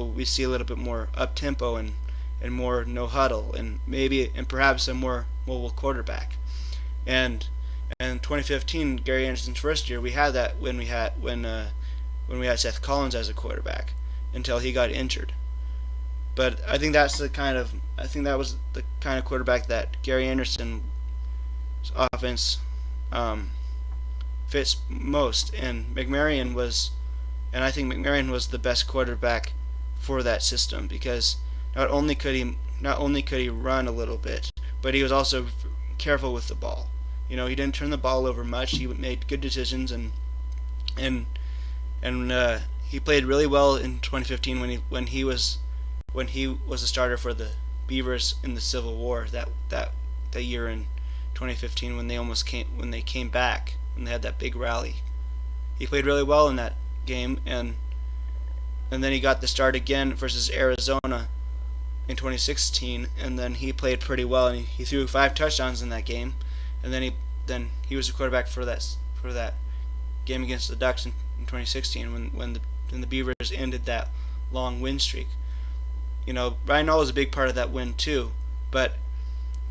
we see a little bit more up tempo and more no huddle and perhaps a more mobile quarterback. And in 2015, Gary Anderson's first year, we had that when we had Seth Collins as a quarterback until he got injured. But I think that was the kind of quarterback that Gary Anderson's offense fits most, and I think McMarion was the best quarterback for that system because not only could he run a little bit, but he was also careful with the ball. You know, he didn't turn the ball over much. He made good decisions and he played really well in 2015 when he was a starter for the Beavers in the Civil War that year in 2015 when they came back and they had that big rally. He played really well in that game and then he got the start again versus Arizona in 2016, and then he played pretty well and he threw 5 touchdowns in that game, and then he was the quarterback for that game against the Ducks in 2016 when the Beavers ended that long win streak. You know, Ryan Nall was a big part of that win too, but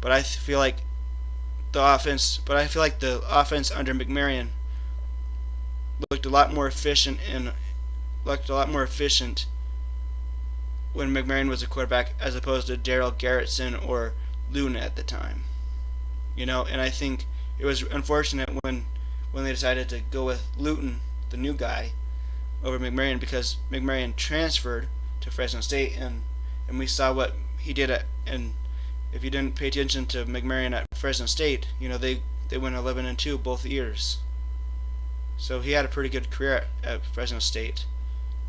I feel like the offense under McMarion looked a lot more efficient when McMarion was a quarterback as opposed to Darryl Garretson or Luna at the time. You know, and I think it was unfortunate when they decided to go with Luton, the new guy, over McMarion because McMarion transferred to Fresno State and we saw what he did and if you didn't pay attention to McMarion at Fresno State, you know, they went 11-2 both years. So he had a pretty good career at Fresno State.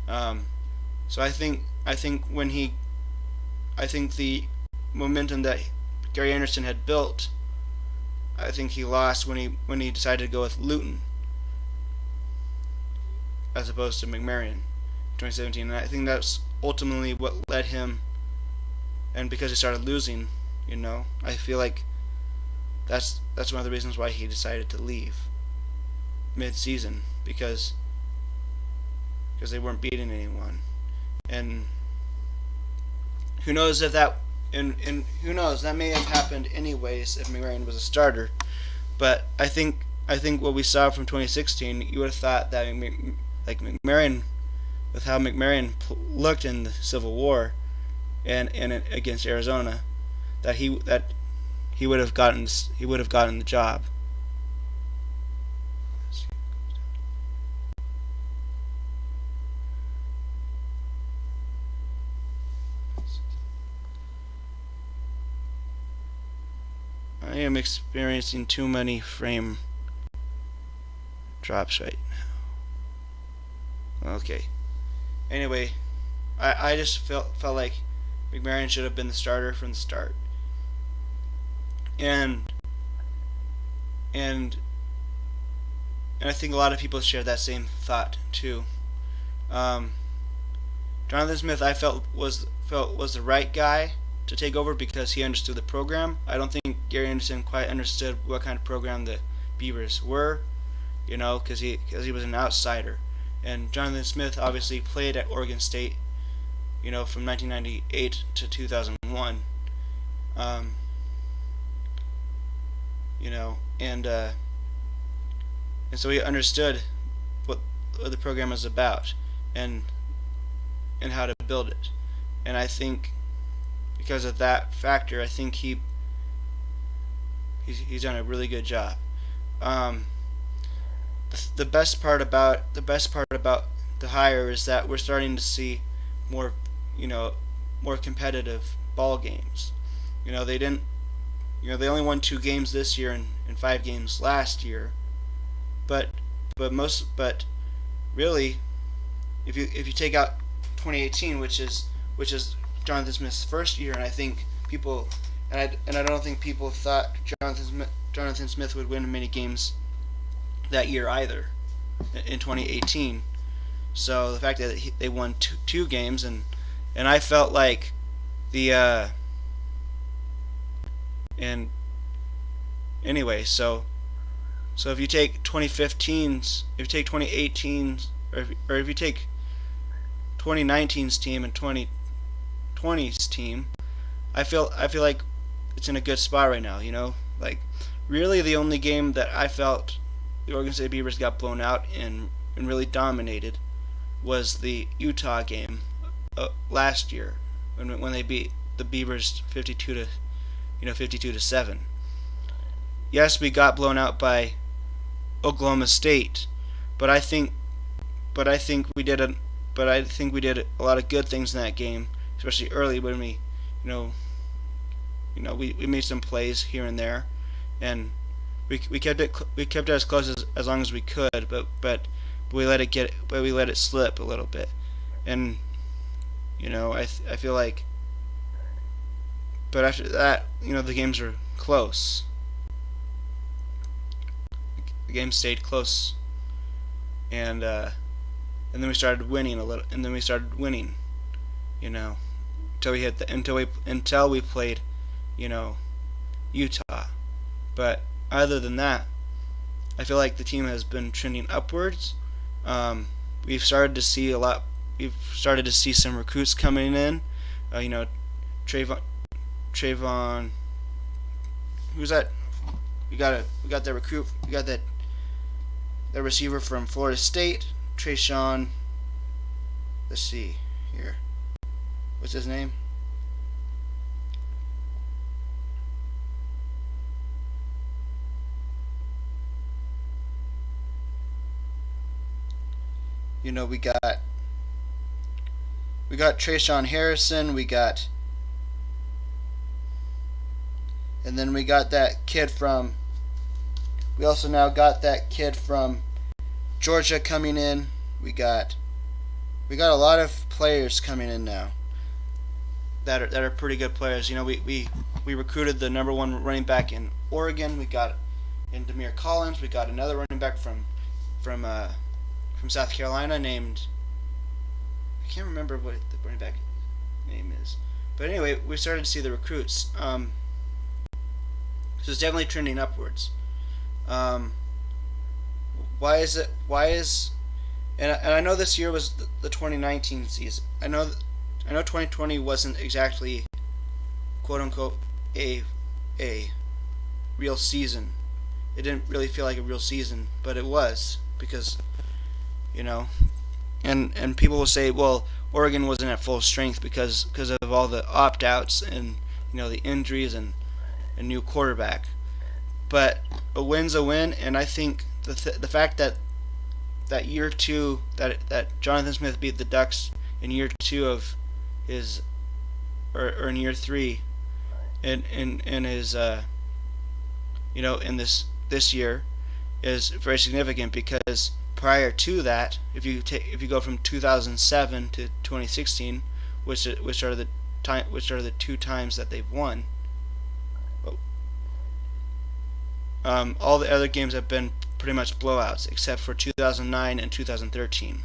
So I think the momentum that Gary Anderson had built, I think he lost when he decided to go with Luton as opposed to McMarion in 2017. And I think that's ultimately what led him, and because he started losing, you know, I feel like that's one of the reasons why he decided to leave mid-season because they weren't beating anyone. And who knows if that who knows, that may have happened anyways if McMarion was a starter. But I think what we saw from 2016, you would have thought that like McMarion, with how McMarion looked in the Civil War and against Arizona, that he would have gotten the job. I am experiencing too many frame drops right now. Okay. Anyway, I just felt like McMarion should have been the starter from the start. And I think a lot of people share that same thought too. Jonathan Smith, I felt was the right guy to take over because he understood the program. I don't think Gary Anderson quite understood what kind of program the Beavers were, you know, because he was an outsider. And Jonathan Smith obviously played at Oregon State, you know, from 1998 to 2001. You know, and so he understood what the program is about and how to build it. And I think because of that factor, I think he's done a really good job. The best part about the hire is that we're starting to see more competitive ball games. You know, they only won 2 games this year and 5 games last year. But really, if you take out 2018, which is Jonathan Smith's first year, and I think people, and I don't think people thought Jonathan Smith would win many games that year either in 2018. So the fact that they won two games, and I felt like the and anyway, so if you take 2015's, if you take 2018's, or if you take 2019's team and 2020's team, I feel like it's in a good spot right now. Like really the only game that I felt the Oregon State Beavers got blown out and really dominated was the Utah game last year when they beat the Beavers 52-7. Yes, we got blown out by Oklahoma State, but I think we did a lot of good things in that game, especially early when we made some plays here and there, and we kept it as close as long as we could, but we let it slip a little bit, and I feel like, but after that, the games were close. The game stayed close, and then we started winning a little, and then we started winning, until we played, Utah. But other than that, I feel like the team has been trending upwards. We've started to see a lot. We've started to see some recruits coming in. Trayvon. Who's that? We got that recruit. We got that receiver from Florida State, Trayshawn. Let's see here. What's his name? We got Trayshawn Harrison. And then we got that kid from. We also now got that kid from Georgia coming in. We got a lot of players coming in now that are pretty good players. We recruited the number one running back in Oregon. We got in Demir Collins. We got another running back from South Carolina named, I can't remember what the running back name is. But anyway, we started to see the recruits. So it's definitely trending upwards. Why is and I know this year was the 2019 season. I know 2020 wasn't exactly quote unquote a real season. It didn't really feel like a real season, but it was, because and people will say, well, Oregon wasn't at full strength because of all the opt-outs and the injuries and a new quarterback. But a win's a win, and I think the fact that year two, that Jonathan Smith beat the Ducks in year two of his, or in year three, in his in this year, is very significant, because prior to that, if you go from 2007 to 2016, which are the two times that they've won, all the other games have been pretty much blowouts, except for 2009 and 2013.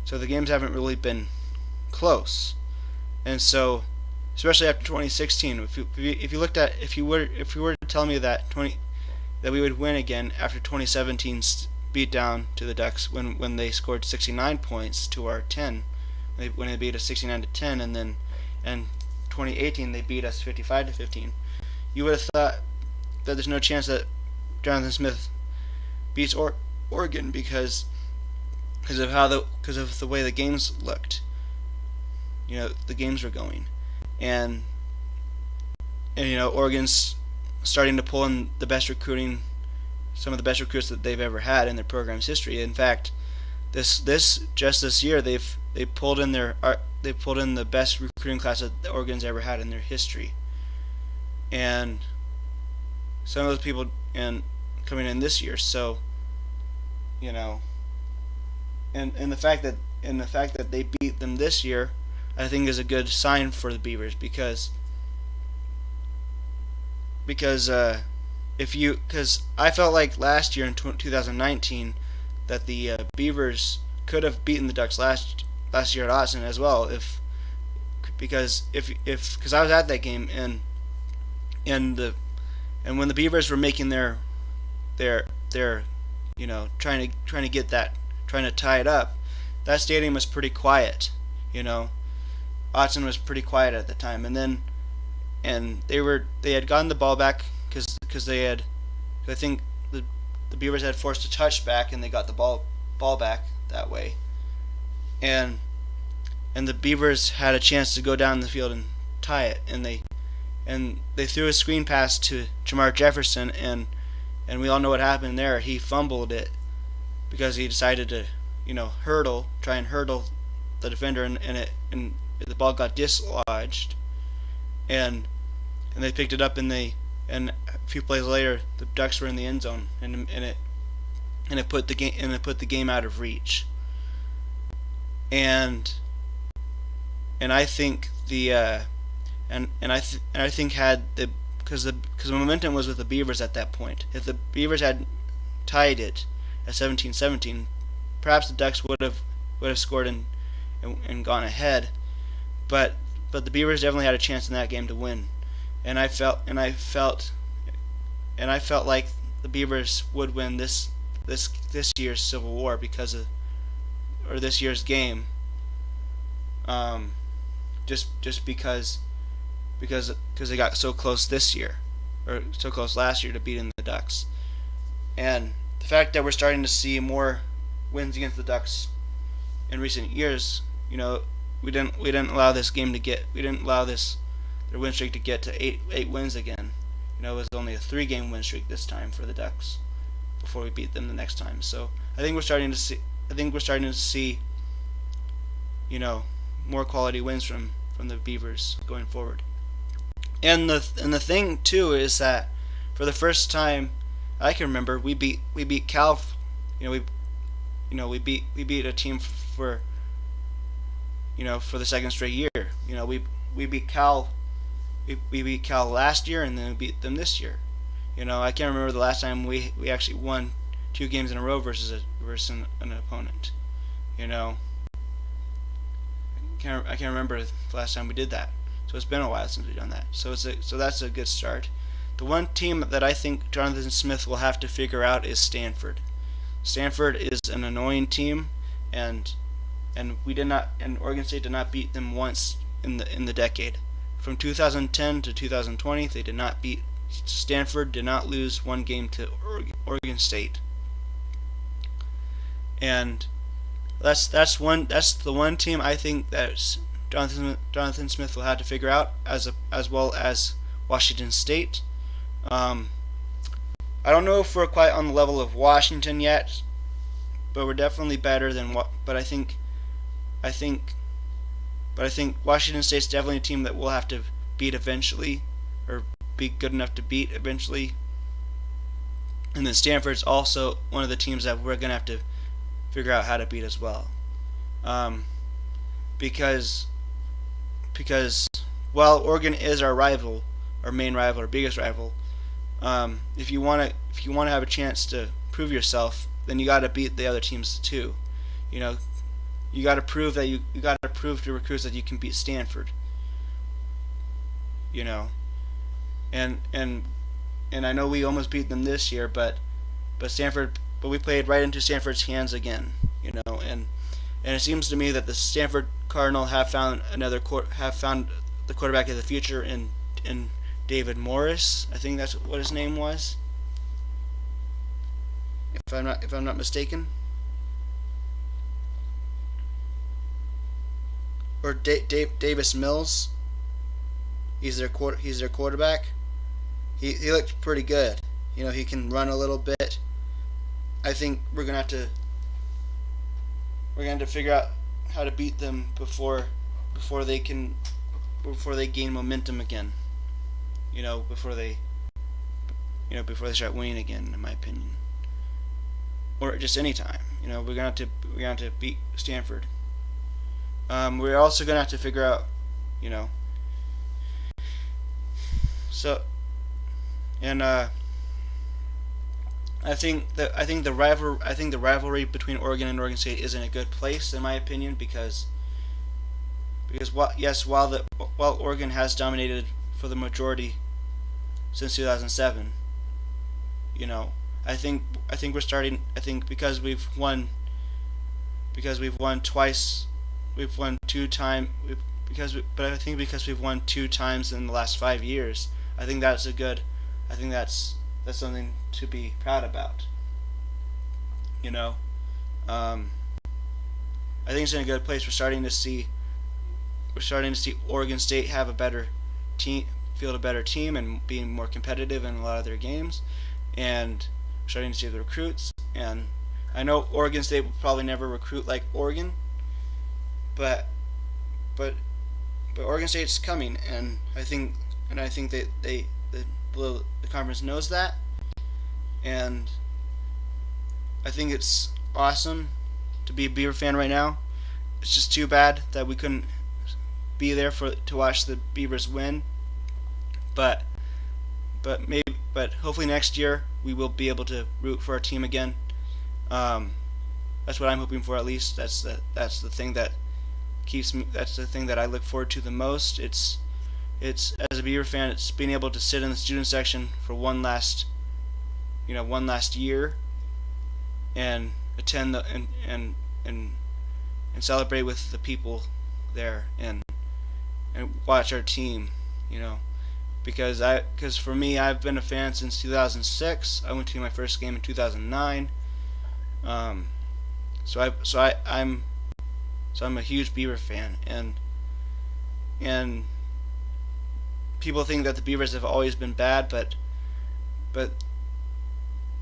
So the games haven't really been close, and so especially after 2016, if you were to tell me that we would win again after 2017's beat down to the Ducks when they scored 69 points to our 10, when they beat us 69-10, and then 2018 they beat us 55-15, you would have thought that there's no chance that Jonathan Smith beats Oregon because of the way the games looked. The games were going, and Oregon's starting to pull in some of the best recruits that they've ever had in their program's history. In fact, this year they pulled in the best recruiting class that Oregon's ever had in their history, and some of those people coming in this year. So, and the fact that they beat them this year, I think is a good sign for the Beavers because because I felt like last year in 2019 that the Beavers could have beaten the Ducks last year at Austin as well because I was at that game and when the Beavers were making their trying to tie it up, that stadium was pretty quiet. You know, Autzen was pretty quiet at the time, and they had gotten the ball back because I think the Beavers had forced a touchback and they got the ball back that way, and the Beavers had a chance to go down the field and tie it, and they threw a screen pass to Jamar Jefferson, and we all know what happened there. He fumbled it because he decided to try and hurdle the defender, and the ball got dislodged, and they picked it up, and a few plays later the Ducks were in the end zone, and it put the game out of reach. And I think I think because the momentum was with the Beavers at that point. If the Beavers had tied it at 17-17, perhaps the Ducks would have scored and gone ahead. But the Beavers definitely had a chance in that game to win, and I felt like the Beavers would win this year's Civil War or this year's game, just because they got so close this year, or so close last year to beating the Ducks, and the fact that we're starting to see more wins against the Ducks in recent years, we didn't allow their win streak to get to eight wins again. It was only a 3-game win streak this time for the Ducks before we beat them the next time. So I think we're starting to see more quality wins from the Beavers going forward. And the thing too is that for the first time I can remember, we beat Cal. We beat a team for the second straight year. We beat Cal. We beat Cal last year, and then we beat them this year. I can't remember the last time we actually won 2 games in a row versus an opponent. I can't remember the last time we did that. So it's been a while since we've done that. So that's a good start. The one team that I think Jonathan Smith will have to figure out is Stanford. Stanford is an annoying team, and Oregon State did not beat them once in the decade. From 2010 to 2020, Stanford did not lose one game to Oregon State. And that's the one team I think that Jonathan Smith will have to figure out, as well as Washington State. I don't know if we're quite on the level of Washington yet, but we're definitely better than what. But I think Washington State's definitely a team that we'll have to beat eventually, or be good enough to beat eventually. And then Stanford's also one of the teams that we're gonna have to figure out how to beat as well, because while Oregon is our rival, our main rival, our biggest rival, if you want to have a chance to prove yourself, then you got to beat the other teams too. You got to prove to recruits that you can beat Stanford. And I know we almost beat them this year, but we played right into Stanford's hands again. And it seems to me that the Stanford Cardinal have found the quarterback of the future in David Morris. I think that's what his name was, if I'm not mistaken. Or Davis Mills. He's their quarterback. He looked pretty good. He can run a little bit. I think we're gonna have to figure out how to beat them before they gain momentum again. Before they start winning again, in my opinion. Or just any time. We're gonna have to beat Stanford. We're also gonna have to figure out, you know, so and I think the rivalry between Oregon and Oregon State is in a good place in my opinion because while Oregon has dominated for the majority since 2007, you know, I think we're starting. I think because we've won twice, we've won two time but I think because we've won two times in the last 5 years, I think that's a good. I think that's something to be proud about. You know, um, I think it's in a good place. We're starting to see Oregon State have a better team, field a better team, and being more competitive in a lot of their games, and we're starting to see the recruits. And I know Oregon State will probably never recruit like Oregon, but but but Oregon State's coming, and I think that the conference knows that, and I think it's awesome to be a Beaver fan right now. It's just too bad that we couldn't be there to watch the Beavers win, but but hopefully next year we will be able to root for our team again. Um, that's what I'm hoping for at least. That's the thing that keeps me. That's the thing that I look forward to the most. It's as a Beaver fan, it's being able to sit in the student section for one last year and attend and celebrate with the people there and watch our team, you know, because for me, I've been a fan since 2006. I went to my first game in 2009. Um, I'm a huge Beaver fan, and people think that the Beavers have always been bad, but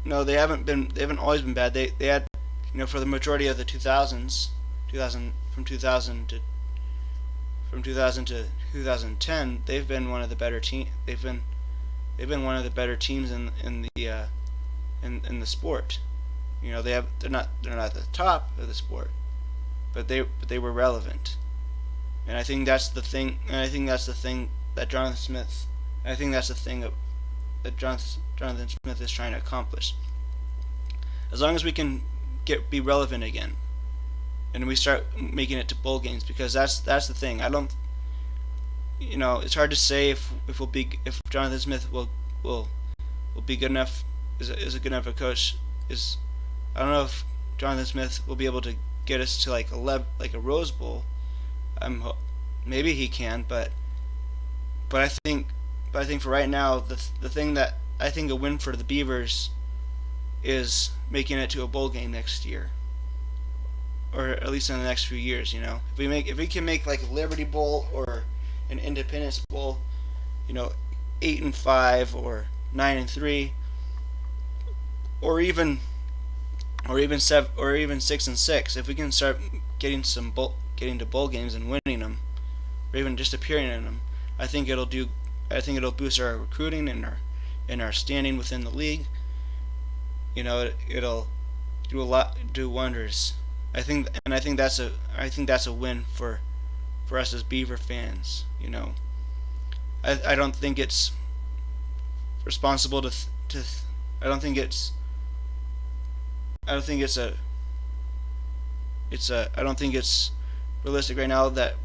no, they haven't always been bad. They had, for the majority of the 2000 from 2000 to 2010, they've been one of the better team. They've been one of the better teams in the sport. They're not at the top of the sport, but they were relevant. And I think that's the thing. And I think that's the thing that Jonathan Smith. I think that's the thing that Jonathan Smith is trying to accomplish. As long as we can be relevant again, and we start making it to bowl games, because that's the thing. I don't. It's hard to say if Jonathan Smith will be good enough. Is a good enough a coach? I don't know if Jonathan Smith will be able to get us to like a Rose Bowl. Maybe he can, but I think for right now, the thing that I think a win for the Beavers is making it to a bowl game next year, or at least in the next few years. If we can make like a Liberty Bowl or an Independence Bowl, 8-5 or 9-3, or even 6-6. If we can start getting to bowl games and winning them, or even just appearing in them, I think it'll boost our recruiting and our standing within the league. It'll do wonders. I think that's a win for us as Beaver fans. I don't think it's responsible to I don't think it's realistic right now that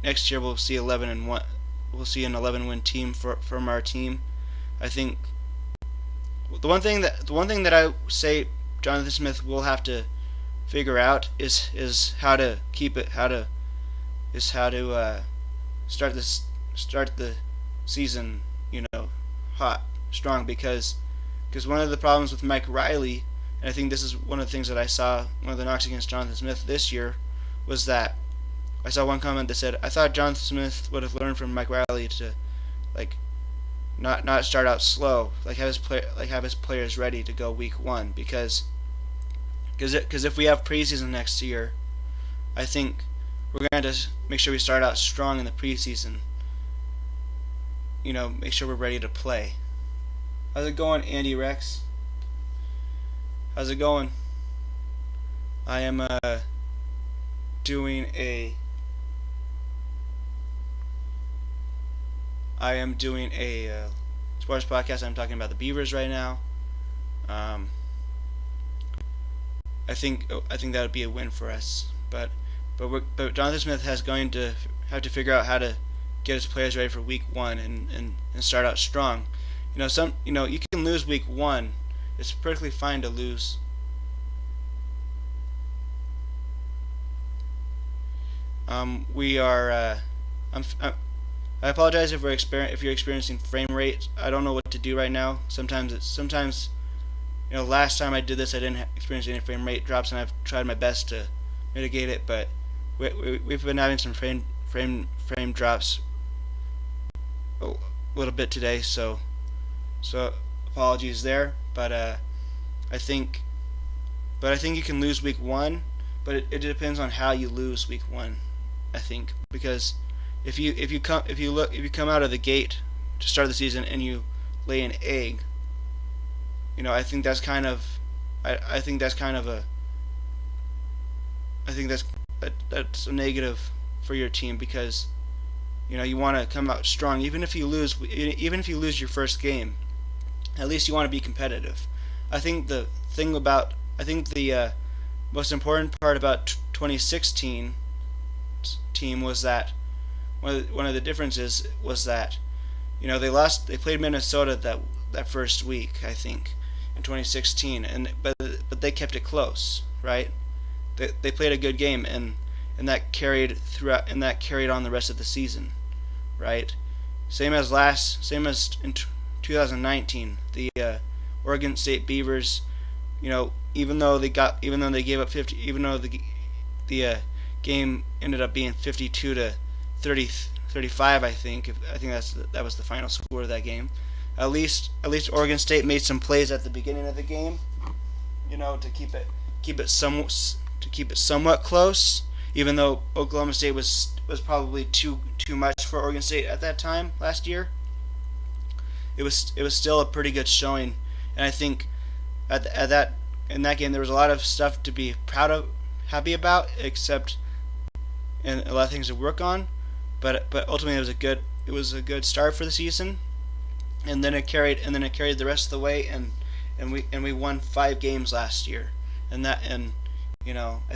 next year we'll see 11-1. We'll see an 11-win team from our team. I think the one thing that I say Jonathan Smith will have to figure out is how to start the season hot, strong, because one of the problems with Mike Riley, and I think this is one of the things that I saw, one of the knocks against Jonathan Smith this year, was that I saw one comment that said, I thought Jonathan Smith would have learned from Mike Riley to not start out slow, have his players ready to go week one, because if we have preseason next year, I think we're going to make sure we start out strong in the preseason. Make sure we're ready to play. How's it going, Andy Rex? How's it going? I am doing a I am doing a sports podcast. I'm talking about the Beavers right now. Um, I think that would be a win for us. But Jonathan Smith has going to have to figure out how to get his players ready for week one and start out strong. You can lose week one. It's perfectly fine to lose. We are. I apologize if you're experiencing frame rate. I don't know what to do right now. Sometimes last time I did this I didn't experience any frame rate drops, and I've tried my best to mitigate it. But we've been having some frame drops a little bit today, so apologies there. I think I think you can lose week one, but it depends on how you lose week one. I think because if you come out of the gate to start the season and you lay an egg, I think that's kind of I think that's kind of a I think that's a negative for your team, because you want to come out strong even if you lose your first game. At least you want to be competitive. I think the most important part about 2016 team was that one of the differences was that they played Minnesota that first week, I think, in 2016, but they kept it close, right? They played a good game, and that carried on the rest of the season, right? Same as in 2019, the Oregon State Beavers, even though they gave up 50, even though the game ended up being 52 to 35, I think that was the final score of that game. At least Oregon State made some plays at the beginning of the game, to keep it somewhat close, even though Oklahoma State was probably too much for Oregon State at that time last year. It was still a pretty good showing, and I think in that game there was a lot of stuff to be happy about, and a lot of things to work on, but ultimately it was a good start for the season, and then it carried the rest of the way, and we won 5 games last year, I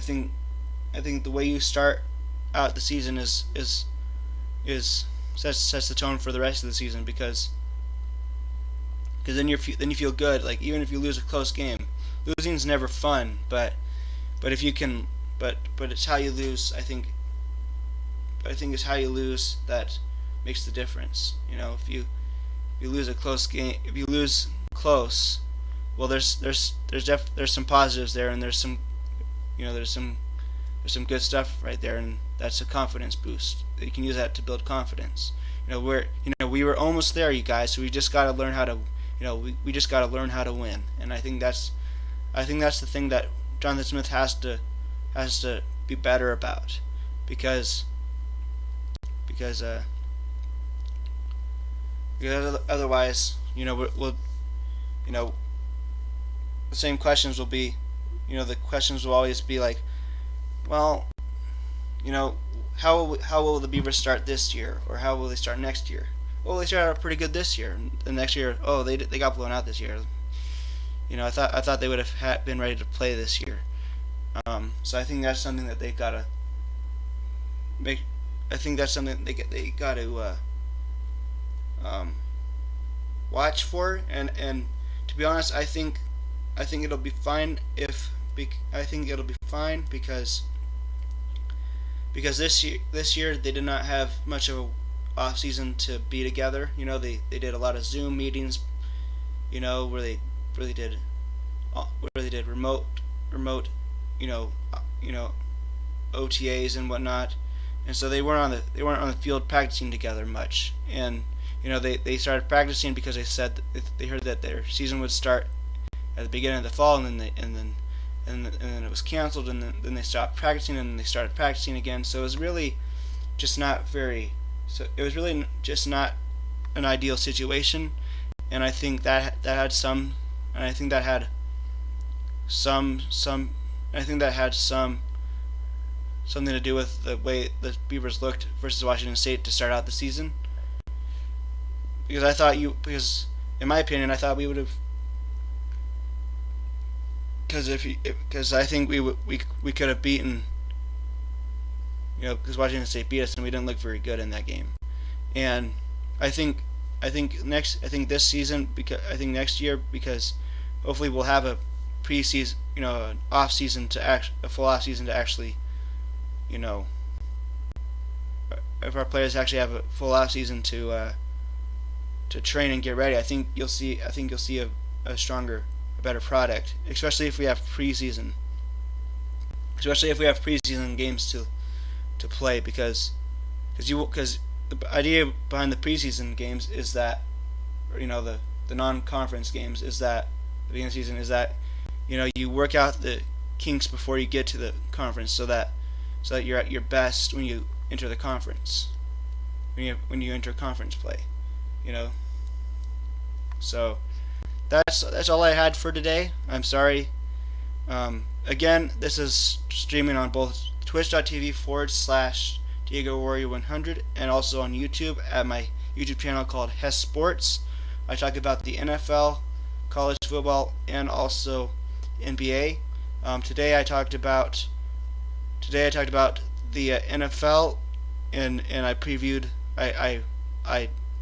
think the way you start out the season is sets the tone for the rest of the season, because then you feel good. Like, even if you lose a close game, losing's never fun, but if you can, but it's how you lose. I think it's how you lose that makes the difference. If you lose a close game, if you lose close, well, there's some positives there, and there's some good stuff right there, and that's a confidence boost. You can use that to build confidence. We were almost there, you guys. So we just got to learn how to, we just got to learn how to win. And I think that's the thing that Jonathan Smith has to be better about, because otherwise, we'll the same questions will be, the questions will always be like, well, how will the Beavers start this year, or how will they start next year? Well, they started out pretty good this year, and the next year, they got blown out this year. I thought they would have been ready to play this year. So I think that's something that they've got to make. I think that's something they got to watch for, and to be honest, I think it'll be fine because this year they did not have much of a off season to be together. They did a lot of Zoom meetings, where they did remote OTAs and whatnot, and so they weren't on the field practicing together much. And they started practicing because they heard that their season would start at the beginning of the fall, and then it was canceled, and then they stopped practicing, and then they started practicing again. So it was really just not an ideal situation, and I think that had some something to do with the way the Beavers looked versus Washington State to start out the season. because in my opinion I thought we would have, because I think we could have beaten, because Washington State beat us and we didn't look very good in that game. And I think this season, because I think next year, because hopefully we'll have a preseason, an off season a full off season to actually, if our players actually have a full off season to train and get ready, I think you'll see a stronger, a better product, especially if we have preseason games to play, because the idea behind the preseason games is that, the non-conference games, is that the beginning of the season is that, you work out the kinks before you get to the conference, so that you're at your best when you enter the conference, when you enter conference play, So that's all I had for today. I'm sorry. Again, this is streaming on both twitch.tv/DiegoWarrior100 and also on YouTube at my YouTube channel called HES Sports. I talk about the NFL, college football, and also NBA. Today I talked about the NFL, and I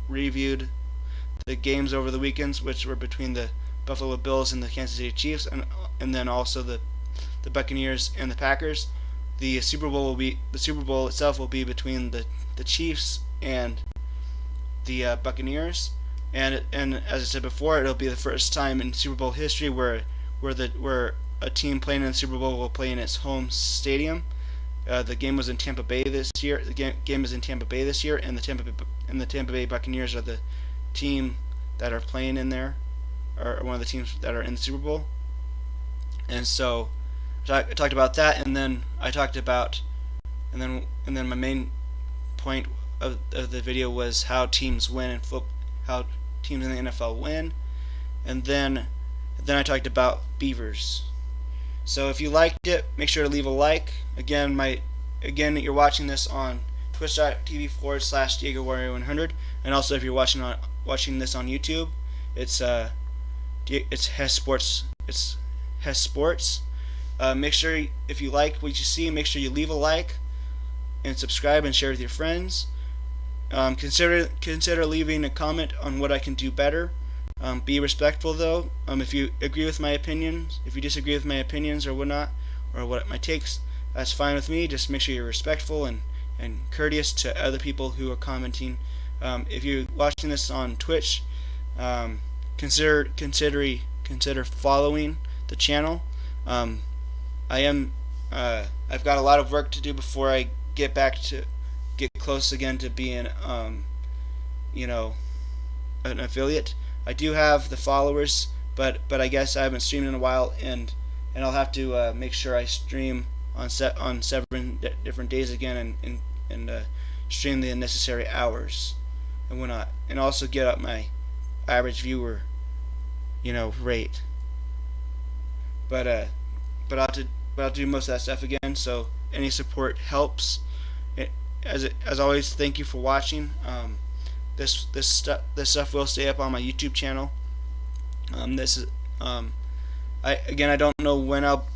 reviewed the games over the weekends, which were between the Buffalo Bills and the Kansas City Chiefs, and then also the Buccaneers and the Packers. The Super Bowl itself will be between the Chiefs and the Buccaneers, and as I said before, it'll be the first time in Super Bowl history where a team playing in the Super Bowl will play in its home stadium. The game was in Tampa Bay this year. The game is in Tampa Bay this year, and the Tampa Bay Buccaneers are the team that are playing in there, or one of the teams that are in the Super Bowl. And so I talked about that, and then I talked about, and then my main point of the video was how teams win and how teams in the NFL win, and then I talked about Beavers. So if you liked it, make sure to leave a like. Again, you're watching this on twitch.tv/DiegoWarrior100, and also if you're watching this on YouTube, it's HES Sports. It's HES Sports. Make sure, if you like what you see, make sure you leave a like and subscribe and share with your friends. Consider leaving a comment on what I can do better. Be respectful though. If you agree with my opinions, if you disagree with my opinions or whatnot, or what my takes, that's fine with me. Just make sure you're respectful and courteous to other people who are commenting. If you're watching this on Twitch, consider following the channel. I've got a lot of work to do before I get close again to being an affiliate. I do have the followers, but I guess I haven't streamed in a while, and I'll have to make sure I stream on 7 different days again, and stream the necessary hours and whatnot, and also get up my average viewer rate. But I'll do most of that stuff again. So any support helps. As always, thank you for watching. This stuff will stay up on my YouTube channel. I don't know when I'll